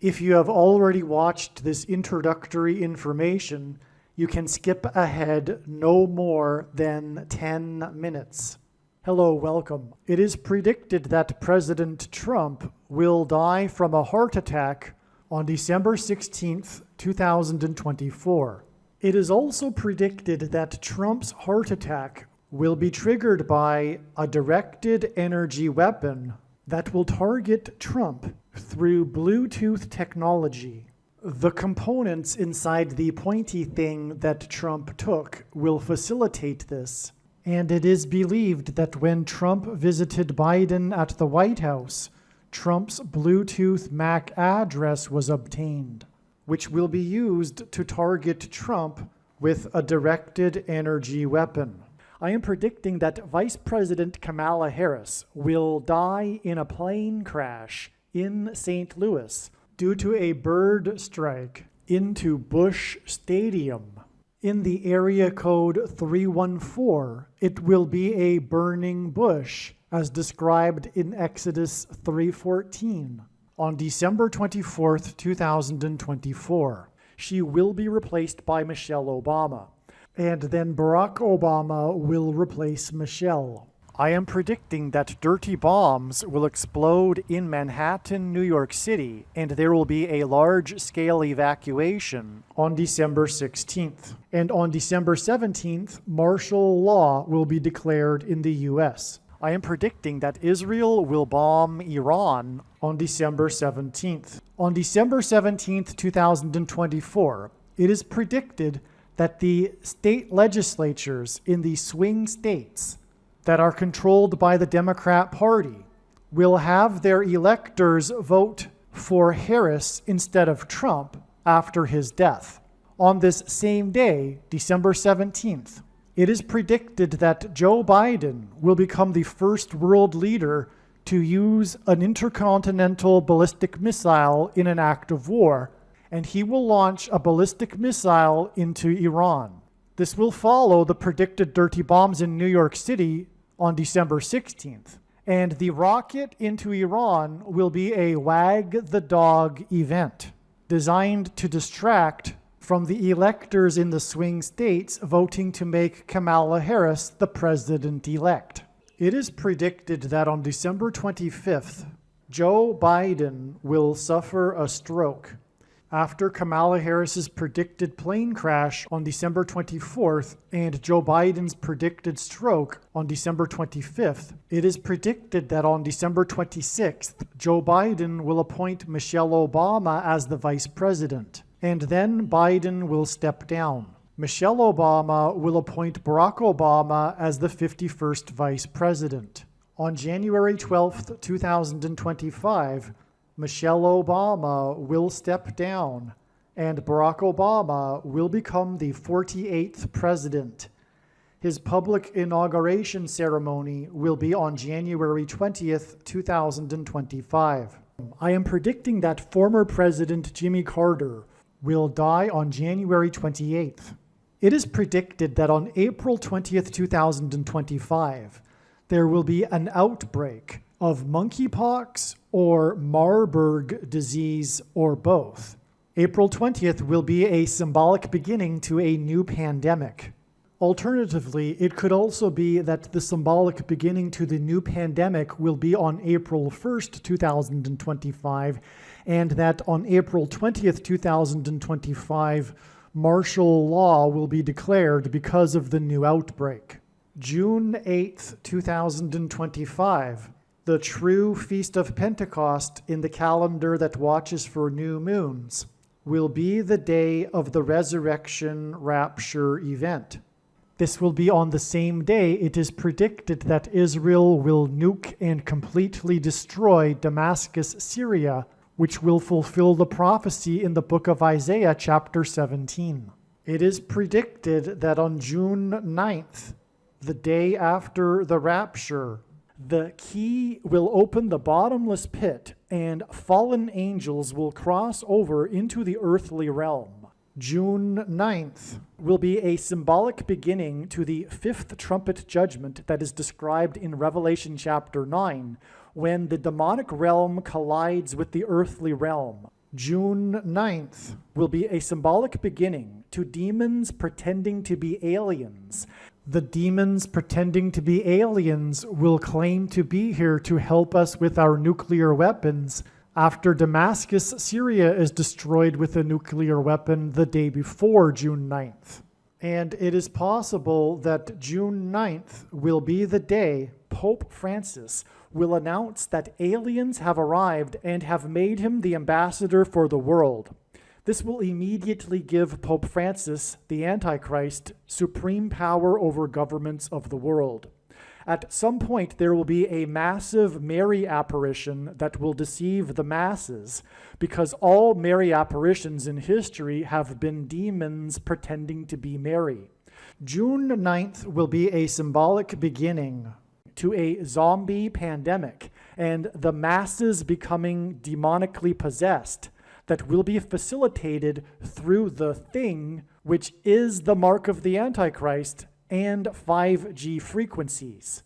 If you have already watched this introductory information, you can skip ahead no more than 10 minutes. Hello, welcome. It is predicted that President Trump will die from a heart attack on December 16th, 2024. It is also predicted that Trump's heart attack will be triggered by a directed energy weapon that will target Trump through Bluetooth technology. The components inside the pointy thing that Trump took will facilitate this, and it is believed that when Trump visited Biden at the White House, Trump's Bluetooth MAC address was obtained, which will be used to target Trump with a directed energy weapon. I am predicting that Vice President Kamala Harris will die in a plane crash in St. Louis due to a bird strike into Busch Stadium. In the area code 314, it will be a burning bush, as described in Exodus 3:14, on December 24th, 2024. She will be replaced by Michelle Obama, and then Barack Obama will replace Michelle. I am predicting that dirty bombs will explode in Manhattan, New York City, and there will be a large-scale evacuation on December 16th. And on December 17th, martial law will be declared in the U.S. I am predicting that Israel will bomb Iran on December 17th. On December 17th, 2024, it is predicted that the state legislatures in the swing states that are controlled by the Democrat Party will have their electors vote for Harris instead of Trump after his death. On this same day, December 17th, it is predicted that Joe Biden will become the first world leader to use an intercontinental ballistic missile in an act of war, and he will launch a ballistic missile into Iran. This will follow the predicted dirty bombs in New York City on December 16th. And the rocket into Iran will be a wag the dog event designed to distract from the electors in the swing states voting to make Kamala Harris the president-elect. It is predicted that on December 25th, Joe Biden will suffer a stroke. After Kamala Harris's predicted plane crash on December 24th and Joe Biden's predicted stroke on December 25th, it is predicted that on December 26th, Joe Biden will appoint Michelle Obama as the vice president, and then Biden will step down. Michelle Obama will appoint Barack Obama as the 51st vice president. On January 12th, 2025, Michelle Obama will step down, and Barack Obama will become the 48th president. His public inauguration ceremony will be on January 20th, 2025. I am predicting that former President Jimmy Carter will die on January 28th. It is predicted that on April 20th, 2025, there will be an outbreak of monkeypox or Marburg disease or both. April 20th will be a symbolic beginning to a new pandemic. Alternatively, it could also be that the symbolic beginning to the new pandemic will be on April 1st, 2025, and that on April 20th, 2025, martial law will be declared because of the new outbreak. June 8th, 2025, the true Feast of Pentecost in the calendar that watches for new moons, will be the day of the resurrection rapture event. This will be on the same day it is predicted that Israel will nuke and completely destroy Damascus, Syria, which will fulfill the prophecy in the book of Isaiah chapter 17. It is predicted that on June 9th, the day after the rapture, the key will open the bottomless pit and fallen angels will cross over into the earthly realm. June 9th will be a symbolic beginning to the fifth trumpet judgment that is described in Revelation chapter 9, when the demonic realm collides with the earthly realm. June 9th will be a symbolic beginning to demons pretending to be aliens. The demons pretending to be aliens will claim to be here to help us with our nuclear weapons after Damascus, Syria is destroyed with a nuclear weapon the day before June 9th. And it is possible that June 9th will be the day Pope Francis will announce that aliens have arrived and have made him the ambassador for the world. This will immediately give Pope Francis, the Antichrist, supreme power over governments of the world. At some point, there will be a massive Mary apparition that will deceive the masses, because all Mary apparitions in history have been demons pretending to be Mary. June 9th will be a symbolic beginning to a zombie pandemic and the masses becoming demonically possessed that will be facilitated through the thing, which is the mark of the Antichrist, and 5G frequencies.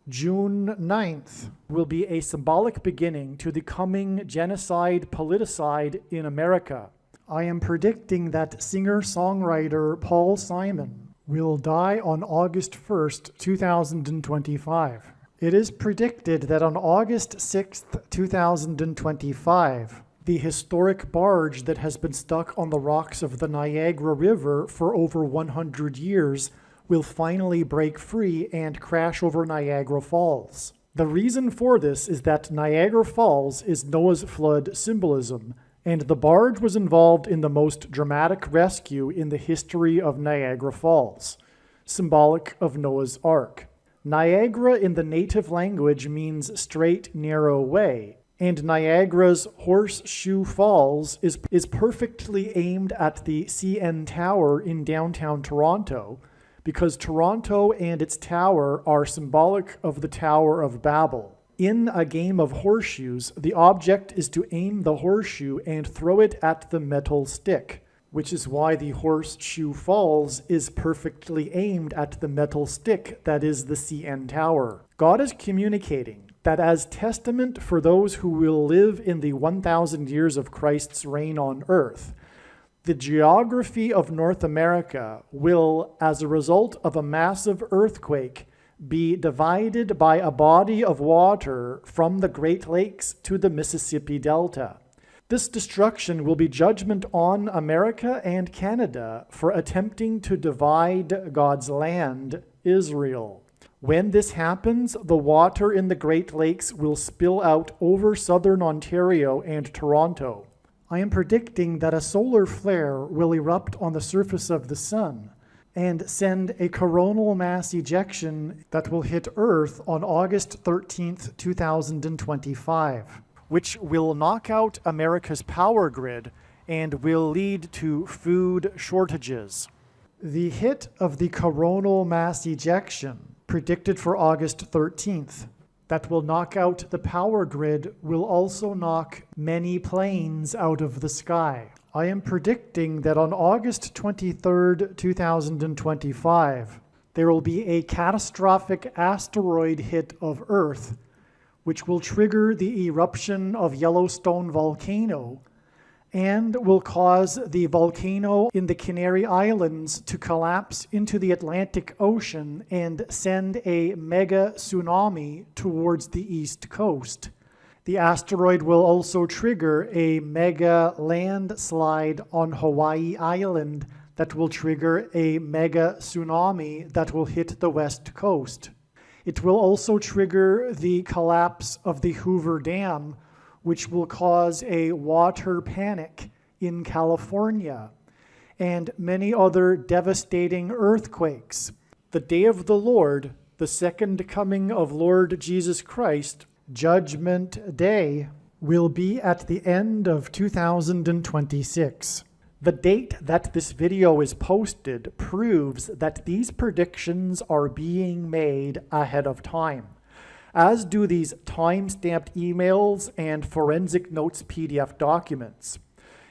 June 9th will be a symbolic beginning to the coming genocide politicide in America. I am predicting that singer-songwriter Paul Simon will die on August 1st, 2025. It is predicted that on August 6th, 2025, the historic barge that has been stuck on the rocks of the Niagara River for over 100 years will finally break free and crash over Niagara Falls. The reason for this is that Niagara Falls is Noah's flood symbolism, and the barge was involved in the most dramatic rescue in the history of Niagara Falls, symbolic of Noah's Ark. Niagara in the native language means straight, narrow way, and Niagara's Horseshoe Falls is perfectly aimed at the CN Tower in downtown Toronto, because Toronto and its tower are symbolic of the Tower of Babel. In a game of horseshoes, the object is to aim the horseshoe and throw it at the metal stick, which is why the Horseshoe Falls is perfectly aimed at the metal stick that is the CN Tower. God is communicating that as testament for those who will live in the 1,000 years of Christ's reign on earth, the geography of North America will, as a result of a massive earthquake, be divided by a body of water from the Great Lakes to the Mississippi Delta. This destruction will be judgment on America and Canada for attempting to divide God's land, Israel. When this happens, the water in the Great Lakes will spill out over southern Ontario and Toronto. I am predicting that a solar flare will erupt on the surface of the sun and send a coronal mass ejection that will hit Earth on August 13th, 2025, which will knock out America's power grid and will lead to food shortages. The hit of the coronal mass ejection, predicted for August 13th, that will knock out the power grid will also knock many planes out of the sky. I am predicting that on August 23rd, 2025, there will be a catastrophic asteroid hit of Earth, which will trigger the eruption of Yellowstone volcano and will cause the volcano in the Canary Islands to collapse into the Atlantic Ocean and send a mega tsunami towards the east coast. The asteroid will also trigger a mega landslide on Hawaii Island that will trigger a mega tsunami that will hit the west coast. It will also trigger the collapse of the Hoover Dam, which will cause a water panic in California, and many other devastating earthquakes. The day of the Lord, the second coming of Lord Jesus Christ, Judgment Day, will be at the end of 2026. The date that this video is posted proves that these predictions are being made ahead of time, as do these time-stamped emails and forensic notes PDF documents.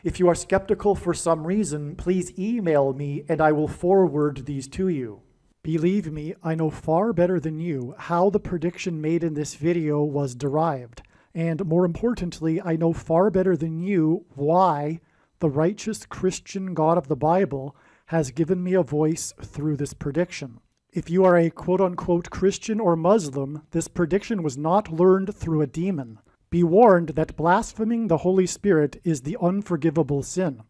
If you are skeptical for some reason, please email me and I will forward these to you. Believe me, I know far better than you how the prediction made in this video was derived, And more importantly, I know far better than you why the righteous Christian God of the Bible has given me a voice through this prediction. If you are a quote-unquote Christian or Muslim, this prediction was not learned through a demon. Be warned that blaspheming the Holy Spirit is the unforgivable sin.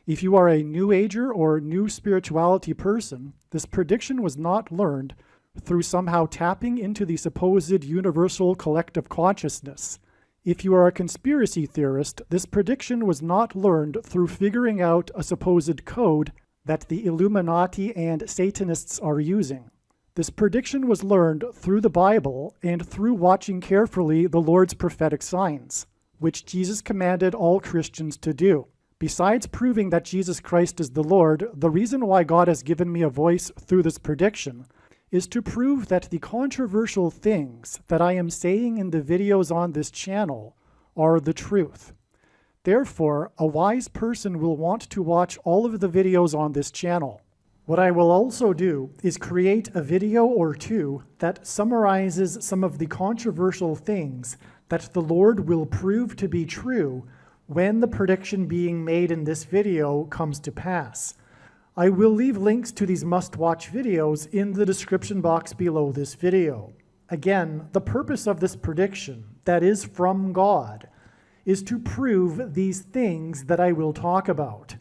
If you are a New Ager or New Spirituality person, this prediction was not learned through somehow tapping into the supposed universal collective consciousness. If you are a conspiracy theorist, this prediction was not learned through figuring out a supposed code that the Illuminati and Satanists are using. This prediction was learned through the Bible and through watching carefully the Lord's prophetic signs, which Jesus commanded all Christians to do. Besides proving that Jesus Christ is the Lord, the reason why God has given me a voice through this prediction is to prove that the controversial things that I am saying in the videos on this channel are the truth. Therefore, a wise person will want to watch all of the videos on this channel. What I will also do is create a video or two that summarizes some of the controversial things that the Lord will prove to be true when the prediction being made in this video comes to pass. I will leave links to these must-watch videos in the description box below this video. Again, the purpose of this prediction, that is from God, is to prove these things that I will talk about.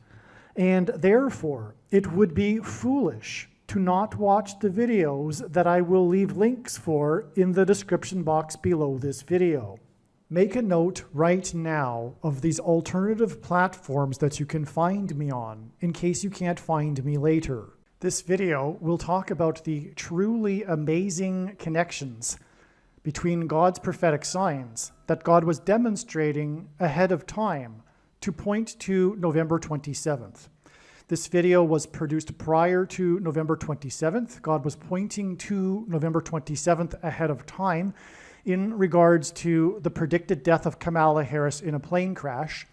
And therefore, it would be foolish to not watch the videos that I will leave links for in the description box below this video. Make a note right now of these alternative platforms that you can find me on, in case you can't find me later. This video will talk about the truly amazing connections between God's prophetic signs that God was demonstrating ahead of time to point to November 27th. This video was produced prior to November 27th. God was pointing to November 27th ahead of time in regards to the predicted death of Kamala Harris in a plane crash,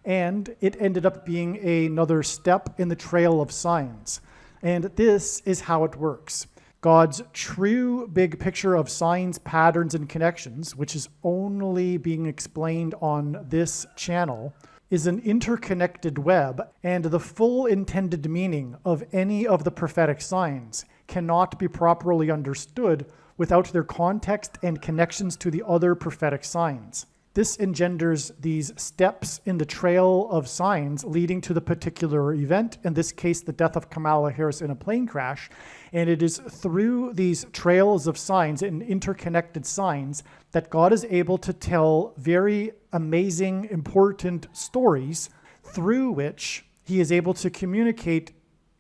and it ended up being another step in the trail of signs. And this is how it works. God's true big picture of signs, patterns, and connections, which is only being explained on this channel, is an interconnected web, and the full intended meaning of any of the prophetic signs cannot be properly understood without their context and connections to the other prophetic signs. This engenders these steps in the trail of signs leading to the particular event, in this case, the death of Kamala Harris in a plane crash. And it is through these trails of signs and interconnected signs that God is able to tell very amazing, important stories through which he is able to communicate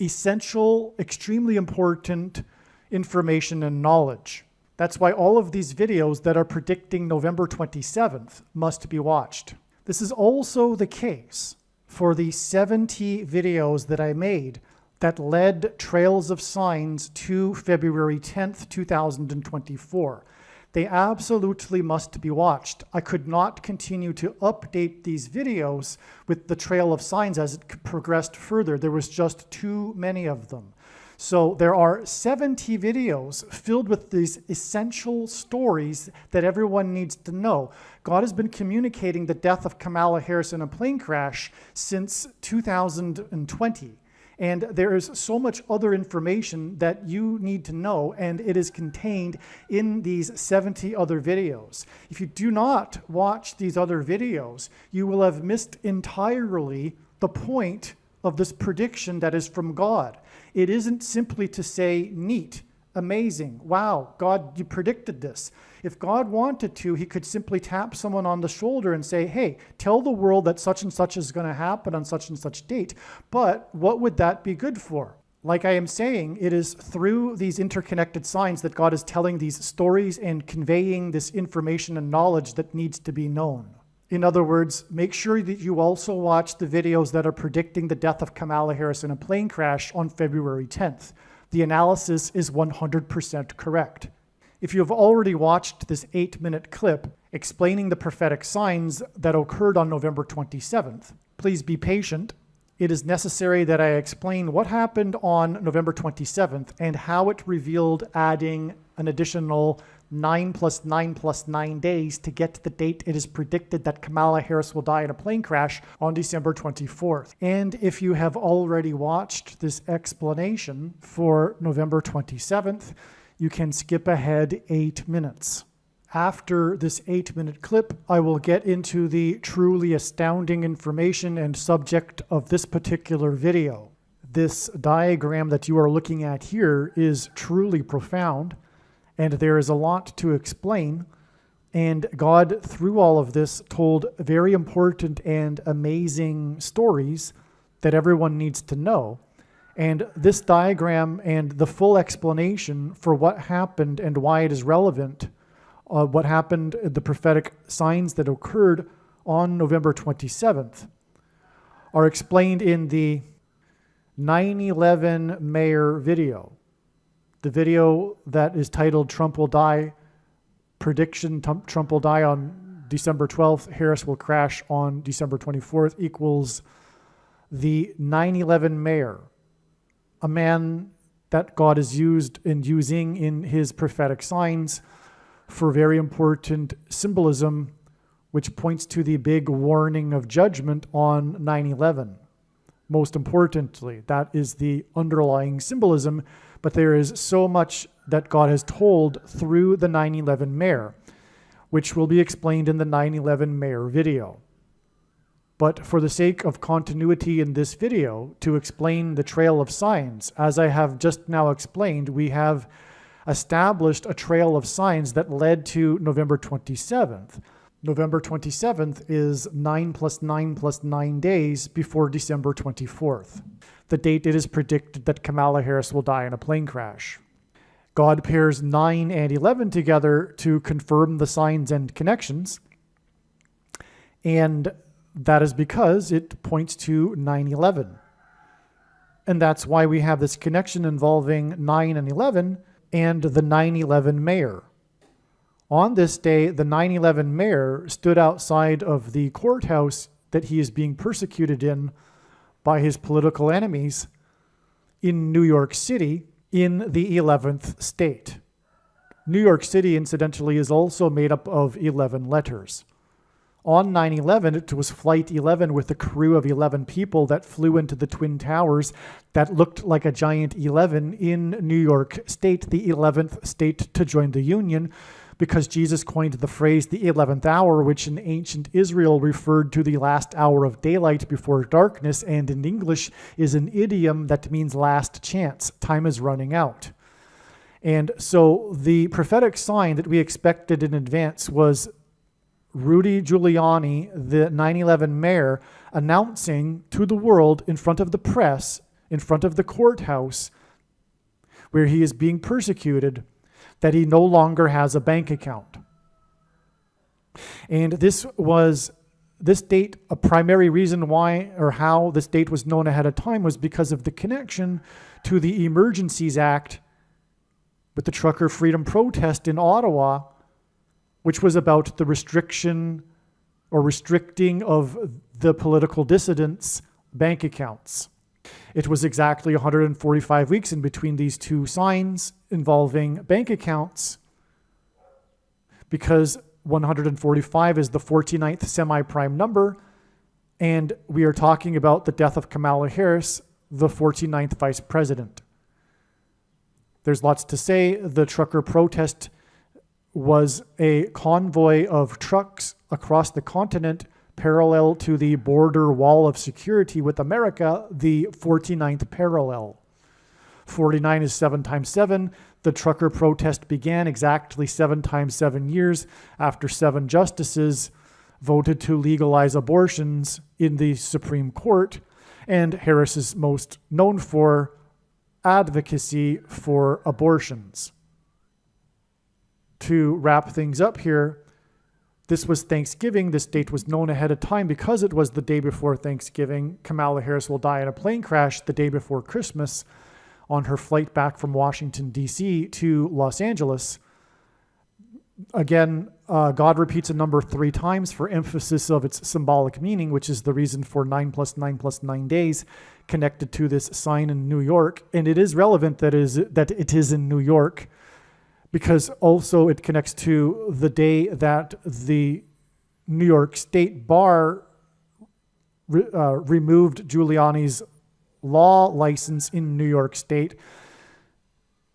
essential, extremely important information and knowledge. That's why all of these videos that are predicting November 27th must be watched. This is also the case for the 70 videos that I made that led Trails of Signs to February 10th, 2024. They absolutely must be watched. I could not continue to update these videos with the Trail of Signs as it progressed further. There was just too many of them. So there are 70 videos filled with these essential stories that everyone needs to know. God has been communicating the death of Kamala Harris in a plane crash since 2020. And there is so much other information that you need to know, and it is contained in these 70 other videos. If you do not watch these other videos, you will have missed entirely the point of this prediction that is from God. It isn't simply to say, neat, amazing, wow, God, you predicted this. If God wanted to, he could simply tap someone on the shoulder and say, hey, tell the world that such and such is going to happen on such and such date. But what would that be good for? Like I am saying, it is through these interconnected signs that God is telling these stories and conveying this information and knowledge that needs to be known. In other words, make sure that you also watch the videos that are predicting the death of Kamala Harris in a plane crash on February 10th. The analysis is 100% correct. If you have already watched this 8-minute clip explaining the prophetic signs that occurred on November 27th, please be patient. It is necessary that I explain what happened on November 27th and how it revealed adding an additional 9 plus 9 plus 9 days to get to the date it is predicted that Kamala Harris will die in a plane crash on December 24th. And if you have already watched this explanation for November 27th, you can skip ahead 8 minutes. After this 8-minute clip, I will get into the truly astounding information and subject of this particular video. This diagram that you are looking at here is truly profound, and there is a lot to explain. And God, through all of this, told very important and amazing stories that everyone needs to know. And this diagram and the full explanation for what happened and why it is relevant, what happened, the prophetic signs that occurred on November 27th, are explained in the 9/11 Mayor video. The video that is titled Trump Will Die, Prediction Trump Will Die on December 12th, Harris Will Crash on December 24th, equals the 9/11 Mayor, a man that God is using in his prophetic signs for very important symbolism, which points to the big warning of judgment on 9/11. Most importantly, that is the underlying symbolism, but there is so much that God has told through the 9/11 Mayor, which will be explained in the 9/11 Mayor video. But for the sake of continuity in this video, to explain the trail of signs, as I have just now explained, we have established a trail of signs that led to November 27th. November 27th is 9 plus 9 plus 9 days before December 24th, the date it is predicted that Kamala Harris will die in a plane crash. God pairs 9 and 11 together to confirm the signs and connections, and that is because it points to 9/11. And that's why we have this connection involving 9 and 11 and the 9/11 Mayor. On this day, the 9/11 Mayor stood outside of the courthouse that he is being persecuted in by his political enemies in New York City, in the 11th state. New York City, incidentally, is also made up of 11 letters. On 9/11, it was Flight 11 with a crew of 11 people that flew into the Twin Towers that looked like a giant 11 in New York State, the 11th state to join the Union, because Jesus coined the phrase the 11th hour, which in ancient Israel referred to the last hour of daylight before darkness, and in English is an idiom that means last chance. Time is running out. And so the prophetic sign that we expected in advance was Rudy Giuliani, the 9/11 Mayor, announcing to the world in front of the press, in front of the courthouse, where he is being persecuted, that he no longer has a bank account. And this date, a primary reason why or how this date was known ahead of time was because of the connection to the Emergencies Act with the trucker freedom protest in Ottawa, which was about the restriction or restricting of the political dissidents' bank accounts. It was exactly 145 weeks in between these two signs involving bank accounts, because 145 is the 49th semi-prime number, and we are talking about the death of Kamala Harris, the 49th vice president. There's lots to say. The trucker protest was a convoy of trucks across the continent parallel to the border wall of security with America, the 49th parallel. 49 is 7 times 7. The trucker protest began exactly 7 times 7 years after 7 justices voted to legalize abortions in the Supreme Court, and Harris is most known for advocacy for abortions. To wrap things up here, this was Thanksgiving. This date was known ahead of time because it was the day before Thanksgiving. Kamala Harris will die in a plane crash the day before Christmas on her flight back from Washington, D.C. to Los Angeles. Again, God repeats a number 3 times for emphasis of its symbolic meaning, which is the reason for 9 plus 9 plus 9 days connected to this sign in New York. And it is relevant that it is in New York, because also it connects to the day that the New York State Bar removed Giuliani's law license in New York State.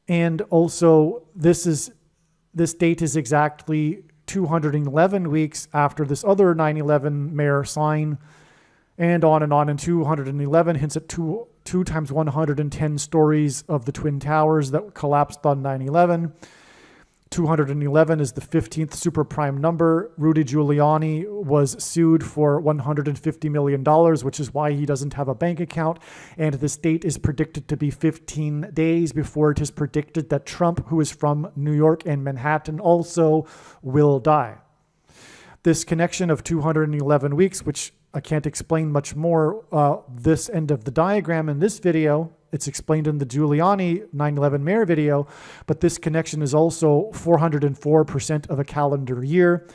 And also this date is exactly 211 weeks after this other 9/11 mayor sign, and on, and 211 hints at two times 110 stories of the Twin Towers that collapsed on 9/11. 211 is the 15th super prime number. Rudy Giuliani was sued for $150 million, which is why he doesn't have a bank account. And this date is predicted to be 15 days before it is predicted that Trump, who is from New York and Manhattan, also will die. This connection of 211 weeks, which I can't explain much more, this end of the diagram in this video, it's explained in the Giuliani 9/11 mayor video, but this connection is also 404% of a calendar year.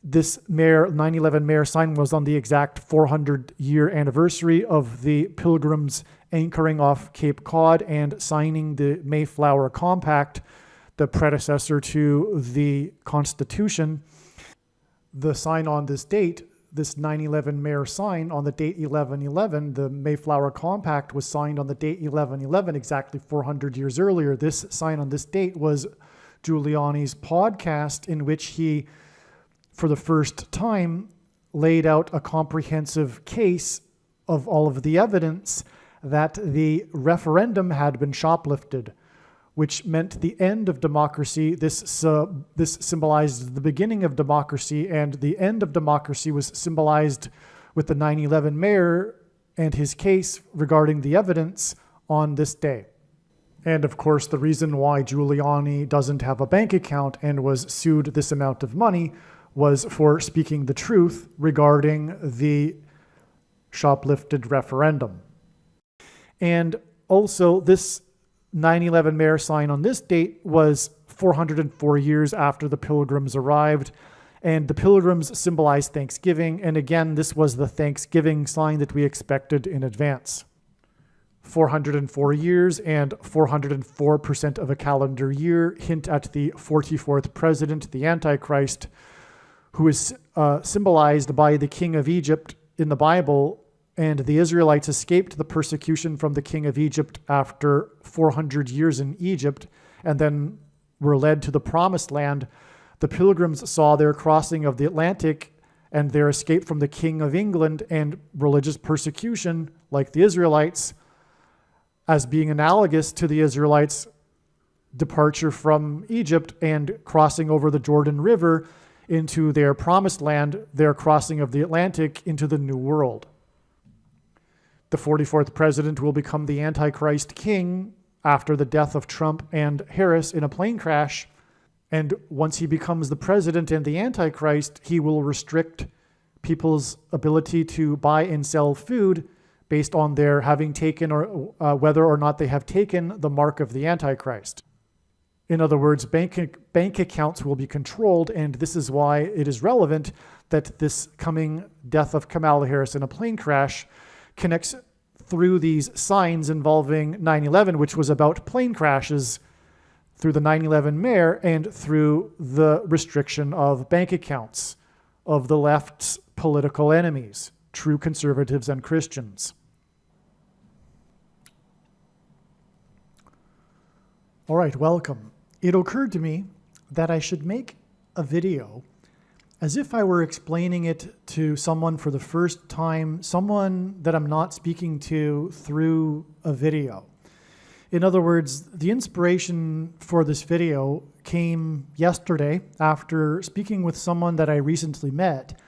This 9/11 mayor sign was on the exact 400-year anniversary of the Pilgrims anchoring off Cape Cod and signing the Mayflower Compact, the predecessor to the Constitution. The sign on this date, this 9/11 mayor sign on the date 11/11, the Mayflower Compact was signed on the date 11/11, exactly 400 years earlier. This sign on this date was Giuliani's podcast, in which he, for the first time, laid out a comprehensive case of all of the evidence that the referendum had been shoplifted, which meant the end of democracy. This symbolized the beginning of democracy, and the end of democracy was symbolized with the 9/11 mayor and his case regarding the evidence on this day. And of course, the reason why Giuliani doesn't have a bank account and was sued this amount of money was for speaking the truth regarding the shoplifted referendum. And also, this 9/11 mayor sign on this date was 404 years after the Pilgrims arrived, and the Pilgrims symbolized Thanksgiving, and again, this was the Thanksgiving sign that we expected in advance. 404 years and 404% of a calendar year hint at the 44th president, the Antichrist, who is symbolized by the king of Egypt in the Bible. And the Israelites escaped the persecution from the king of Egypt after 400 years in Egypt, and then were led to the promised land. The Pilgrims saw their crossing of the Atlantic and their escape from the king of England and religious persecution, like the Israelites, as being analogous to the Israelites' departure from Egypt and crossing over the Jordan River into their promised land, their crossing of the Atlantic into the New World. The 44th president will become the Antichrist king after the death of Trump and Harris in a plane crash. And once he becomes the president and the Antichrist, he will restrict people's ability to buy and sell food based on their having taken or whether or not they have taken the mark of the Antichrist. In other words, bank accounts will be controlled, and this is why it is relevant that this coming death of Kamala Harris in a plane crash connects through these signs involving 9/11, which was about plane crashes, through the 9/11 mayor, and through the restriction of bank accounts of the left's political enemies, true conservatives and Christians. All right, welcome. It occurred to me that I should make a video as if I were explaining it to someone for the first time, someone that I'm not speaking to through a video. In other words, the inspiration for this video came yesterday after speaking with someone that I recently met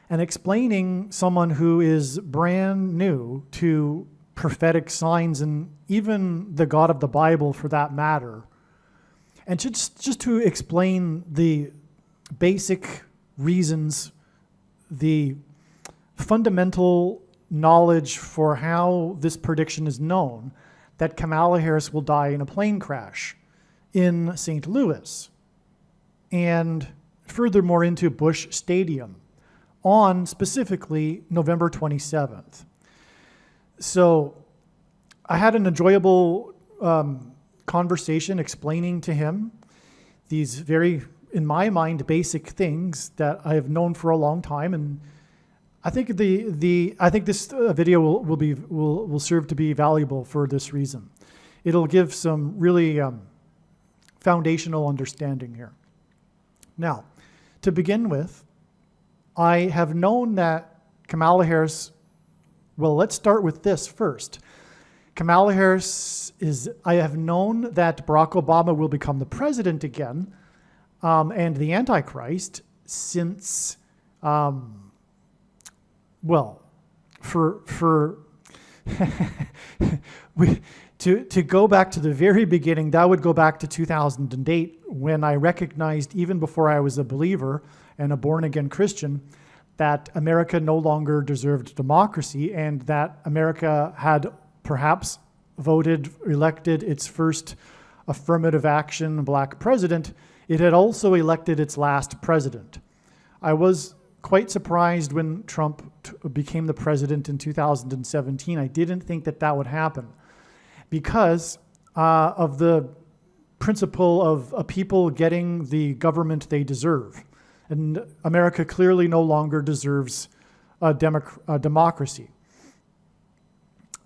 and explaining someone who is brand new to prophetic signs and even the God of the Bible for that matter. And just to explain the basic reasons, the fundamental knowledge for how this prediction is known, that Kamala Harris will die in a plane crash in St. Louis, and furthermore into Busch Stadium on specifically November 27th. So I had an enjoyable conversation explaining to him these very, in my mind, basic things that I have known for a long time. And I think this video will serve to be valuable for this reason. It'll give some really foundational understanding here. Now, to begin with, I have known that Kamala Harris, well, let's start with this first. Kamala Harris I have known that Barack Obama will become the president again, and the Antichrist since, to go back to the very beginning, that would go back to 2008 when I recognized, even before I was a believer and a born-again Christian, that America no longer deserved democracy and that America had perhaps elected its first affirmative action black president. It had also elected its last president. I was quite surprised when Trump became the president in 2017. I didn't think that would happen because of the principle of a people getting the government they deserve. And America clearly no longer deserves a democracy.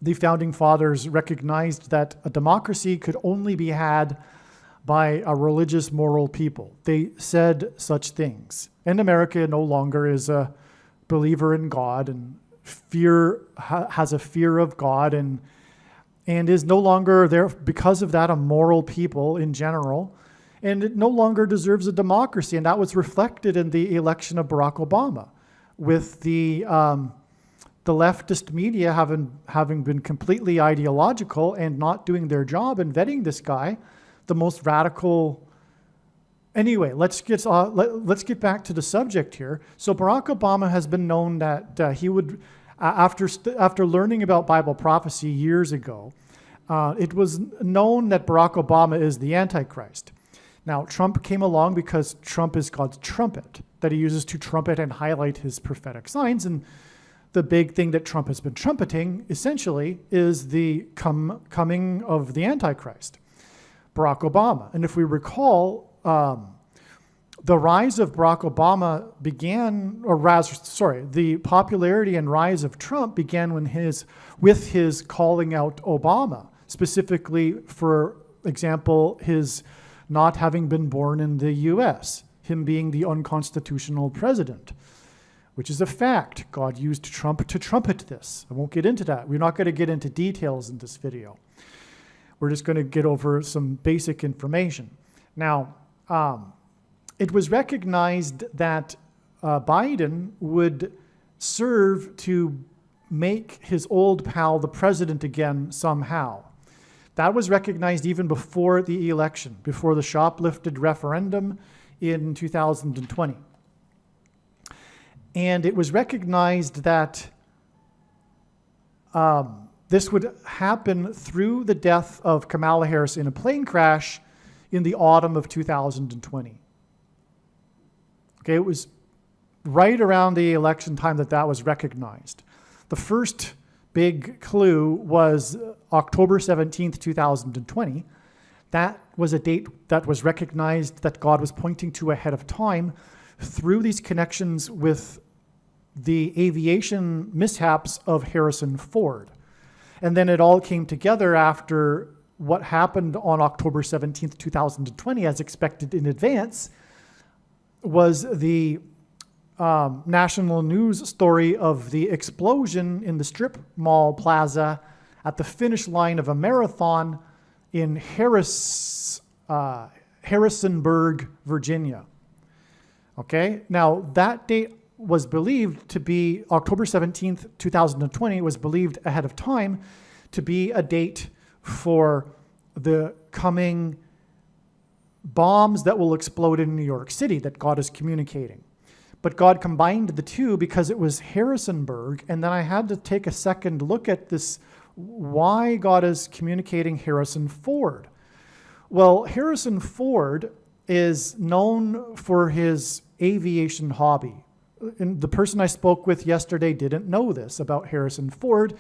The founding fathers recognized that a democracy could only be had by a religious, moral people. They said such things. And America no longer is a believer in God and has a fear of God and is no longer there because of that a moral people in general. And it no longer deserves a democracy. And that was reflected in the election of Barack Obama, with the leftist media having been completely ideological and not doing their job and vetting this guy, the most radical. Anyway, let's get back to the subject here. So Barack Obama has been known that he would, after learning about Bible prophecy years ago, it was known that Barack Obama is the Antichrist. Now, Trump came along because Trump is God's trumpet that he uses to trumpet and highlight his prophetic signs. And the big thing that Trump has been trumpeting, essentially, is the coming of the Antichrist, Barack Obama. And if we recall, the rise of Barack Obama the popularity and rise of Trump began with his calling out Obama, specifically, for example, his not having been born in the U.S., him being the unconstitutional president, which is a fact. God used Trump to trumpet this. I won't get into that. We're not going to get into details in this video. We're just going to get over some basic information. Now, it was recognized that Biden would serve to make his old pal the president again somehow. That was recognized even before the election, before the shoplifted referendum in 2020. And it was recognized that this would happen through the death of Kamala Harris in a plane crash in the autumn of 2020. Okay, it was right around the election time that was recognized. The first big clue was October 17th, 2020. That was a date that was recognized that God was pointing to ahead of time through these connections with the aviation mishaps of Harrison Ford. And then it all came together after what happened on October 17th, 2020, as expected in advance, was the national news story of the explosion in the strip mall plaza at the finish line of a marathon in Harrisonburg, Virginia. Okay, now that date was believed to be October 17th, 2020, was believed ahead of time to be a date for the coming bombs that will explode in New York City that God is communicating. But God combined the two because it was Harrisonburg, and then I had to take a second look at this, why God is communicating Harrison Ford. Well, Harrison Ford is known for his aviation hobby. And the person I spoke with yesterday didn't know this about Harrison Ford.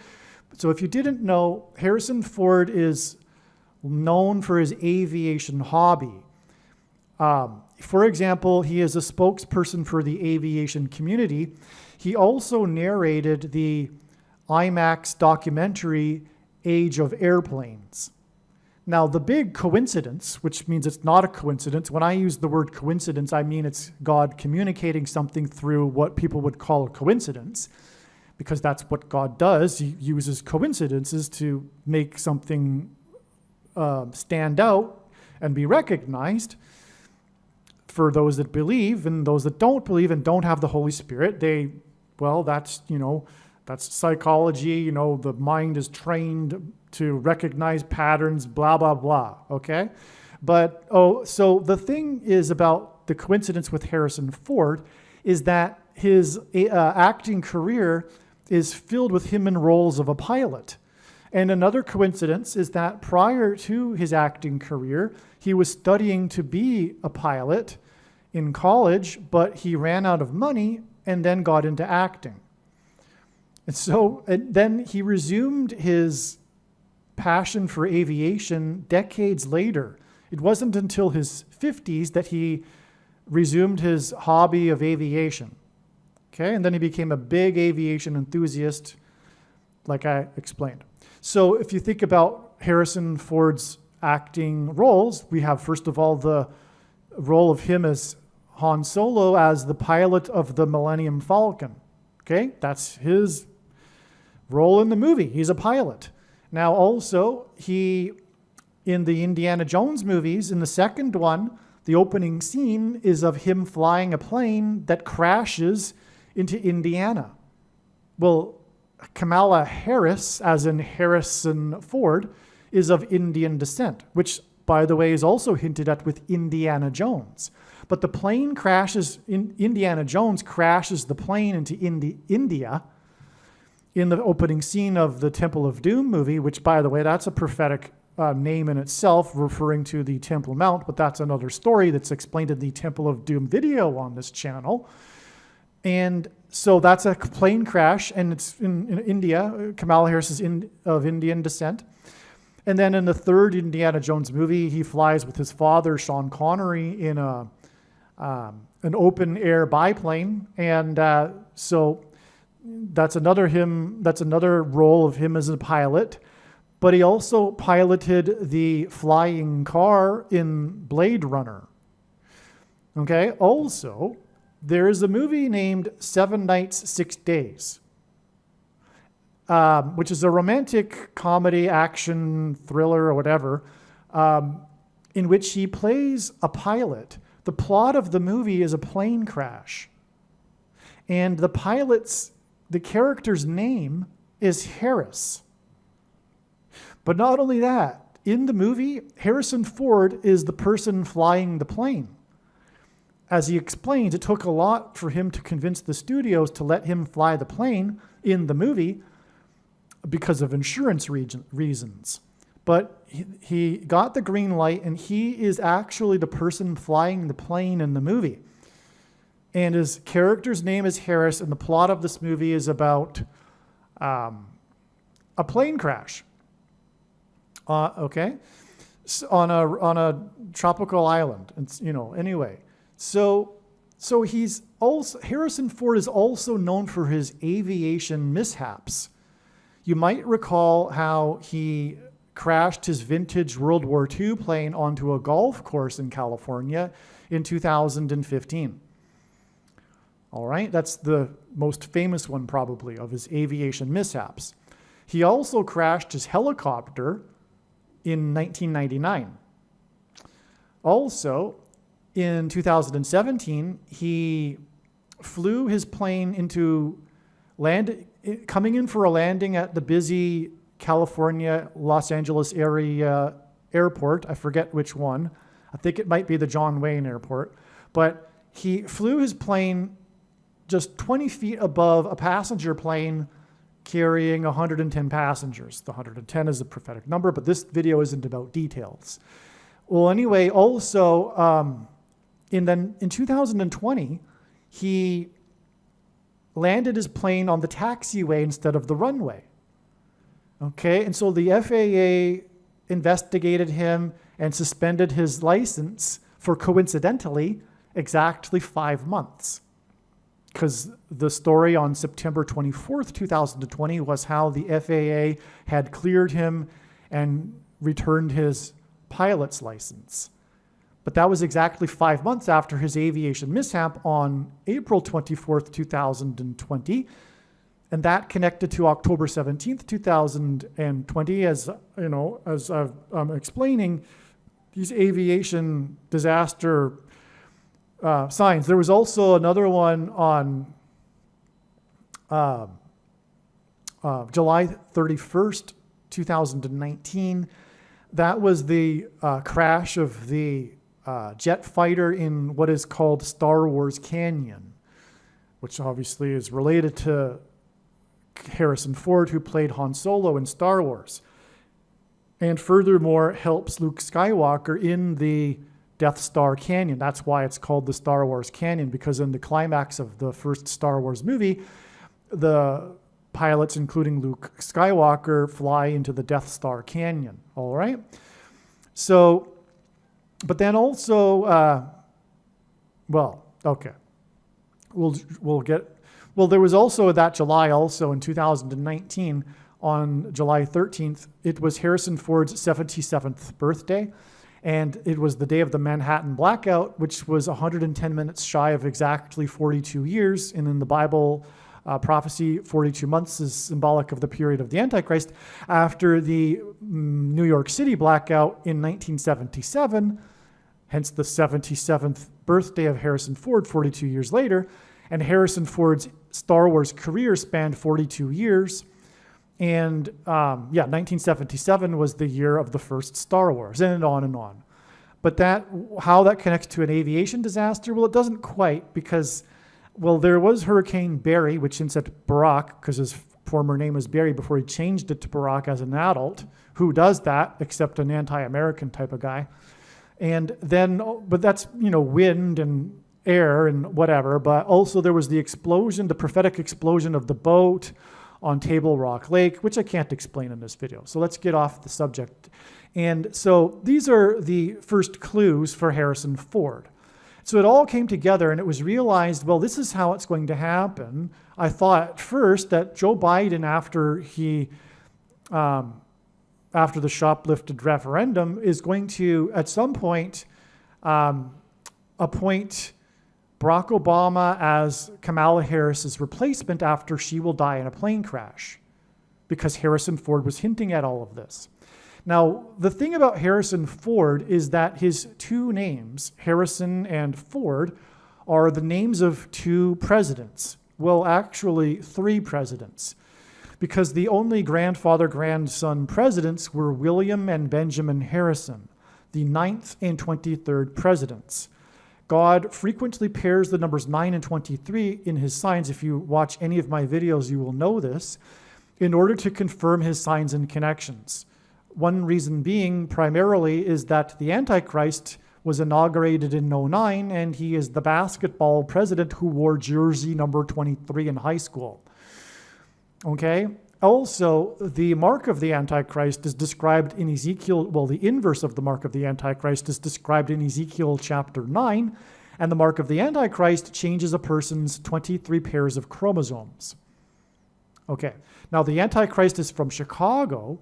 So if you didn't know, Harrison Ford is known for his aviation hobby. For example, he is a spokesperson for the aviation community. He also narrated the IMAX documentary Age of Airplanes. Now, the big coincidence, which means it's not a coincidence, when I use the word coincidence, I mean it's God communicating something through what people would call a coincidence, because that's what God does. He uses coincidences to make something stand out and be recognized. For those that believe and those that don't believe and don't have the Holy Spirit, that's psychology. The mind is trained to recognize patterns, blah, blah, blah, okay? But, so the thing is about the coincidence with Harrison Ford is that his acting career is filled with him in roles of a pilot. And another coincidence is that prior to his acting career, he was studying to be a pilot in college, but he ran out of money and then got into acting. And then he resumed his passion for aviation decades later. It wasn't until his 50s that he resumed his hobby of aviation. Okay, and then he became a big aviation enthusiast, like I explained. So if you think about Harrison Ford's acting roles, we have, first of all, the role of him as Han Solo as the pilot of the Millennium Falcon. Okay, that's his role in the movie. He's a pilot. Now also, in the Indiana Jones movies, in the second one, the opening scene is of him flying a plane that crashes into Indiana. Well, Kamala Harris, as in Harrison Ford, is of Indian descent, which, by the way, is also hinted at with Indiana Jones. But the plane crashes, Indiana Jones crashes the plane into India in the opening scene of the Temple of Doom movie, which, by the way, that's a prophetic name in itself, referring to the Temple Mount, but that's another story that's explained in the Temple of Doom video on this channel. And so that's a plane crash, and it's in India. Kamala Harris is of Indian descent. And then in the third Indiana Jones movie, he flies with his father, Sean Connery, in an open-air biplane. And so that's another role of him as a pilot. But he also piloted the flying car in Blade Runner. Okay, also, there is a movie named 7 Nights, 6 Days, which is a romantic comedy, action, thriller, or whatever, in which he plays a pilot. The plot of the movie is a plane crash. And the character's name is Harris. But not only that, in the movie, Harrison Ford is the person flying the plane. As he explains, it took a lot for him to convince the studios to let him fly the plane in the movie because of insurance reasons. But he got the green light, and he is actually the person flying the plane in the movie. And his character's name is Harris, and the plot of this movie is about a plane crash. Okay, so on a tropical island, and anyway. So Harrison Ford is also known for his aviation mishaps. You might recall how he crashed his vintage World War II plane onto a golf course in California in 2015. All right, that's the most famous one probably of his aviation mishaps. He also crashed his helicopter in 1999. Also, in 2017, he flew his plane coming in for a landing at the busy California, Los Angeles area airport. I forget which one. I think it might be the John Wayne Airport. But he flew his plane just 20 feet above a passenger plane carrying 110 passengers. The 110 is a prophetic number, but this video isn't about details. Well, anyway, also, in 2020, he landed his plane on the taxiway instead of the runway. Okay, and so the FAA investigated him and suspended his license for coincidentally exactly 5 months. Because the story on September 24th, 2020 was how the FAA had cleared him and returned his pilot's license. But that was exactly 5 months after his aviation mishap on April 24th, 2020. And that connected to October 17th, 2020, as you know, as I'm explaining, these aviation disaster signs. There was also another one on July 31st, 2019. That was the crash of the jet fighter in what is called Star Wars Canyon, which obviously is related to Harrison Ford, who played Han Solo in Star Wars, and furthermore helps Luke Skywalker in the Death Star Canyon. That's why it's called the Star Wars Canyon, because in the climax of the first Star Wars movie, the pilots, including Luke Skywalker, fly into the Death Star Canyon. All right. So, but then also, okay. We'll get. Well, there was also that July, also in 2019, on July 13th, it was Harrison Ford's 77th birthday, and it was the day of the Manhattan Blackout, which was 110 minutes shy of exactly 42 years. And in the Bible prophecy, 42 months is symbolic of the period of the Antichrist. After the New York City blackout in 1977, hence the 77th birthday of Harrison Ford 42 years later, and Harrison Ford's Star Wars career spanned 42 years. And 1977 was the year of the first Star Wars, and on and on. But how that connects to an aviation disaster, well, it doesn't quite, because, well, there was Hurricane Barry, which hints at Barack, because his former name was Barry before he changed it to Barack as an adult. Who does that except an anti-American type of guy? And then, but that's, wind and air and whatever, but also there was the explosion, the prophetic explosion of the boat on Table Rock Lake, which I can't explain in this video. So let's get off the subject. And so these are the first clues for Harrison Ford. So it all came together, and it was realized, well, this is how it's going to happen. I thought at first that Joe Biden, after the shoplifted referendum, is going to, at some point, appoint Barack Obama as Kamala Harris's replacement after she will die in a plane crash, because Harrison Ford was hinting at all of this. Now, the thing about Harrison Ford is that his two names, Harrison and Ford, are the names of two presidents. Well, actually, three presidents, because the only grandfather-grandson presidents were William and Benjamin Harrison, the 9th and 23rd presidents. God frequently pairs the numbers 9 and 23 in his signs. If you watch any of my videos, you will know this, in order to confirm his signs and connections. One reason being, primarily, is that the Antichrist was inaugurated in 2009, and he is the basketball president who wore jersey number 23 in high school. Okay? Also, the mark of the Antichrist is described in Ezekiel, well, the inverse of the mark of the Antichrist is described in Ezekiel chapter 9, and the mark of the Antichrist changes a person's 23 pairs of chromosomes. Okay, now the Antichrist is from Chicago,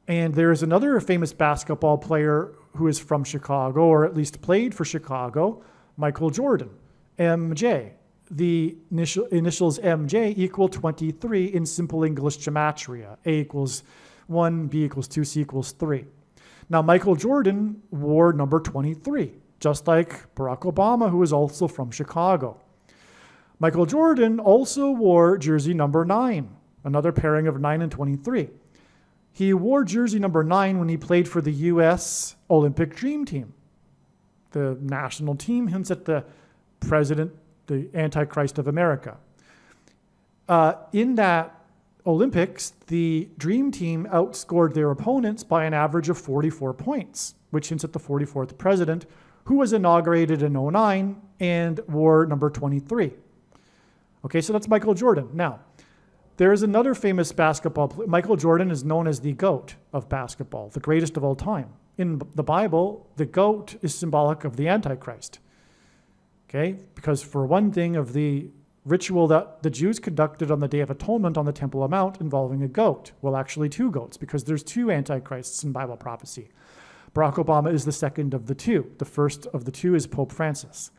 and there is another famous basketball player who is from Chicago, or at least played for Chicago, Michael Jordan, MJ. The initials MJ equal 23 in simple English gematria. A equals 1, B equals 2, C equals 3. Now, Michael Jordan wore number 23, just like Barack Obama, who is also from Chicago. Michael Jordan also wore jersey number 9, another pairing of 9 and 23. He wore jersey number 9 when he played for the U.S. Olympic Dream Team. The national team hints at the president, the Antichrist of America. In that Olympics, the Dream Team outscored their opponents by an average of 44 points, which hints at the 44th president, who was inaugurated in 2009 and wore number 23. Okay, so that's Michael Jordan. Now, there is another famous basketball player. Michael Jordan is known as the GOAT of basketball, the greatest of all time. in the Bible, the goat is symbolic of the Antichrist. Okay? Because for one thing, of the ritual that the Jews conducted on the Day of Atonement on the Temple Mount involving a goat. Well, actually 2 goats, because there's 2 Antichrists in Bible prophecy. Barack Obama is the second of the 2. The first of the 2 is Pope Francis.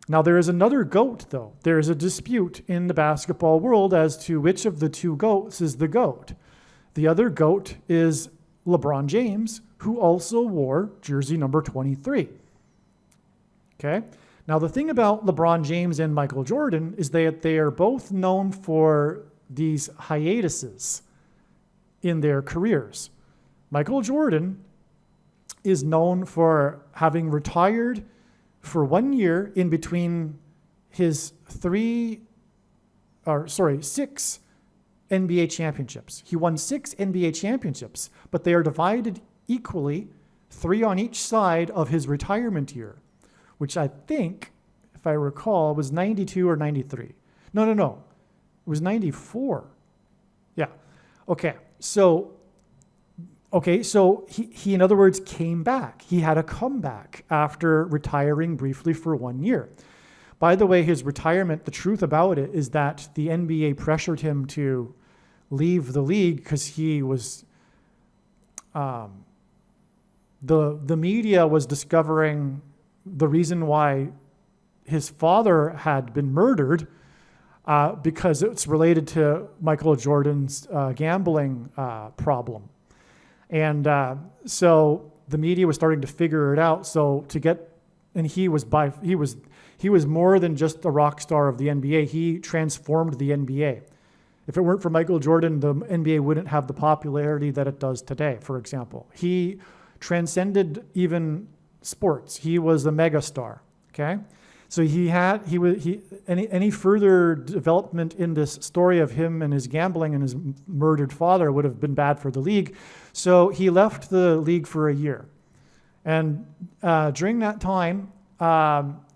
Now, there is another GOAT, though. There is a dispute in the basketball world as to which of the 2 GOATs is the GOAT. The other GOAT is LeBron James, who also wore jersey number 23. Okay? Now, the thing about LeBron James and Michael Jordan is that they are both known for these hiatuses in their careers. Michael Jordan is known for having retired for 1 year in between his 6 NBA championships. He won 6 NBA championships, but they are divided equally, 3 on each side of his retirement year, which I think, if I recall, was 92 or 93. No. It was 94. Yeah. Okay. So he, in other words, came back. He had a comeback after retiring briefly for 1 year. By the way, his retirement, the truth about it is that the NBA pressured him to leave the league because he was, the media was discovering the reason why his father had been murdered because it's related to Michael Jordan's gambling problem. And so the media was starting to figure it out. So he was more than just a rock star of the NBA. He transformed the NBA. If it weren't for Michael Jordan, the NBA wouldn't have the popularity that it does today, for example. He transcended even sports. He was a megastar, okay? So any further development in this story of him and his gambling and his murdered father would have been bad for the league. So he left the league for a year. And during that time,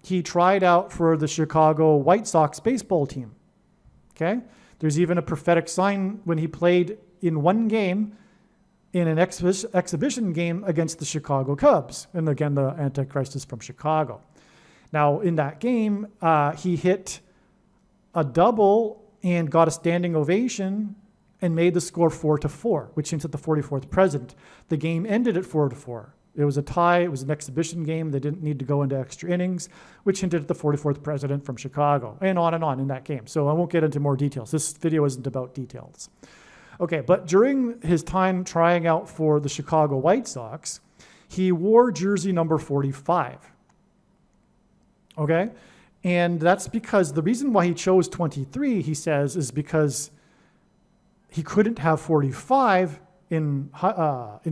he tried out for the Chicago White Sox baseball team, okay? There's even a prophetic sign when he played in one game in an exhibition game against the Chicago Cubs. And again, the Antichrist is from Chicago. Now, in that game, he hit a double and got a standing ovation and made the score 4-4, which hints at the 44th president. The game ended at 4-4. It was a tie. It was an exhibition game. They didn't need to go into extra innings, which hinted at the 44th president from Chicago, and on in that game. So I won't get into more details. This video isn't about details. Okay, but during his time trying out for the Chicago White Sox, he wore jersey number 45. Okay? And that's because the reason why he chose 23, he says, is because he couldn't have 45 in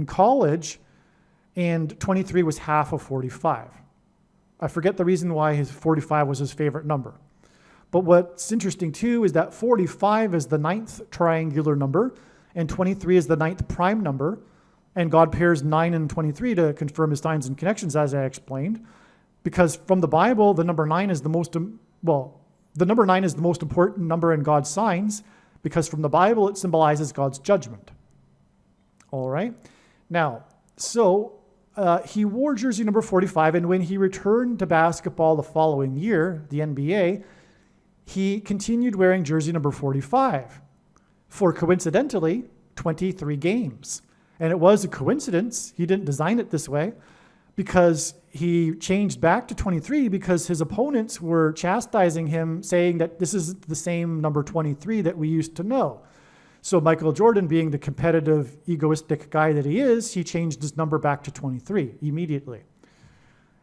college, and 23 was half of 45. I forget the reason why his 45 was his favorite number. But what's interesting too is that 45 is the 9th triangular number, and 23 is the 9th prime number, and God pairs 9 and 23 to confirm his signs and connections, as I explained. Because from the Bible, the number 9 is the most important number in God's signs, because from the Bible it symbolizes God's judgment. All right? Now, so he wore jersey number 45, and when he returned to basketball the following year, the NBA, he continued wearing jersey number 45 for, coincidentally, 23 games. And it was a coincidence. He didn't design it this way, because he changed back to 23 because his opponents were chastising him, saying that this is the same number 23 that we used to know. So Michael Jordan, being the competitive, egoistic guy that he is, he changed his number back to 23 immediately.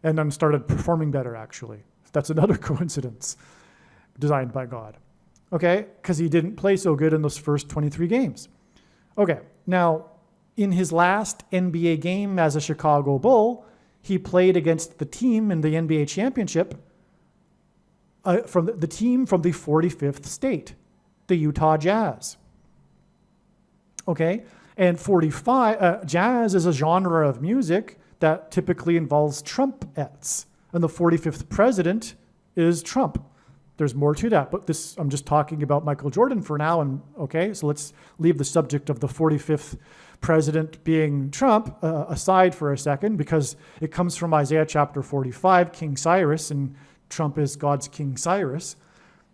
And then started performing better, actually. That's another coincidence designed by God. Okay? Because he didn't play so good in those first 23 games. Okay. Now, in his last NBA game as a Chicago Bull, he played against the team in the NBA championship from the team from the 45th state, the Utah Jazz. Okay? And 45, jazz is a genre of music that typically involves trumpets. And the 45th president is Trump. There's more to that, but I'm just talking about Michael Jordan for now. And okay, so let's leave the subject of the 45th president being Trump aside for a second, because it comes from Isaiah chapter 45, King Cyrus, and Trump is God's King Cyrus.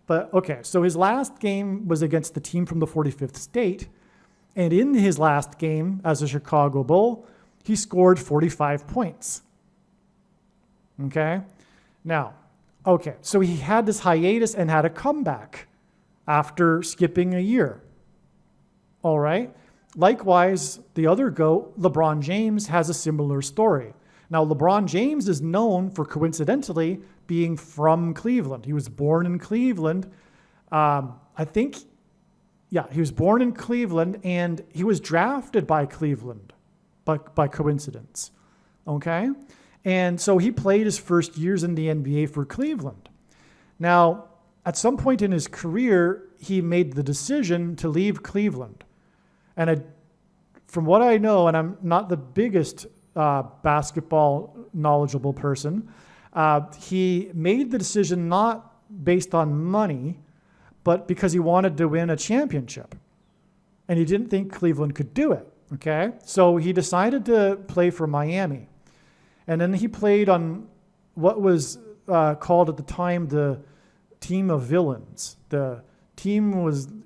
But okay, so his last game was against the team from the 45th state. And in his last game as a Chicago Bull, he scored 45 points. Okay? Now, okay, so he had this hiatus and had a comeback after skipping a year. All right? Likewise, the other GOAT, LeBron James, has a similar story. Now, LeBron James is known for, coincidentally, being from Cleveland. He was born in Cleveland. He was born in Cleveland, and he was drafted by Cleveland by coincidence. Okay? And so he played his first years in the NBA for Cleveland. Now, at some point in his career, he made the decision to leave Cleveland. And from what I know, and I'm not the biggest basketball knowledgeable person, he made the decision not based on money, but because he wanted to win a championship. And he didn't think Cleveland could do it, okay? So he decided to play for Miami. And then he played on what was called at the time the team of villains. The team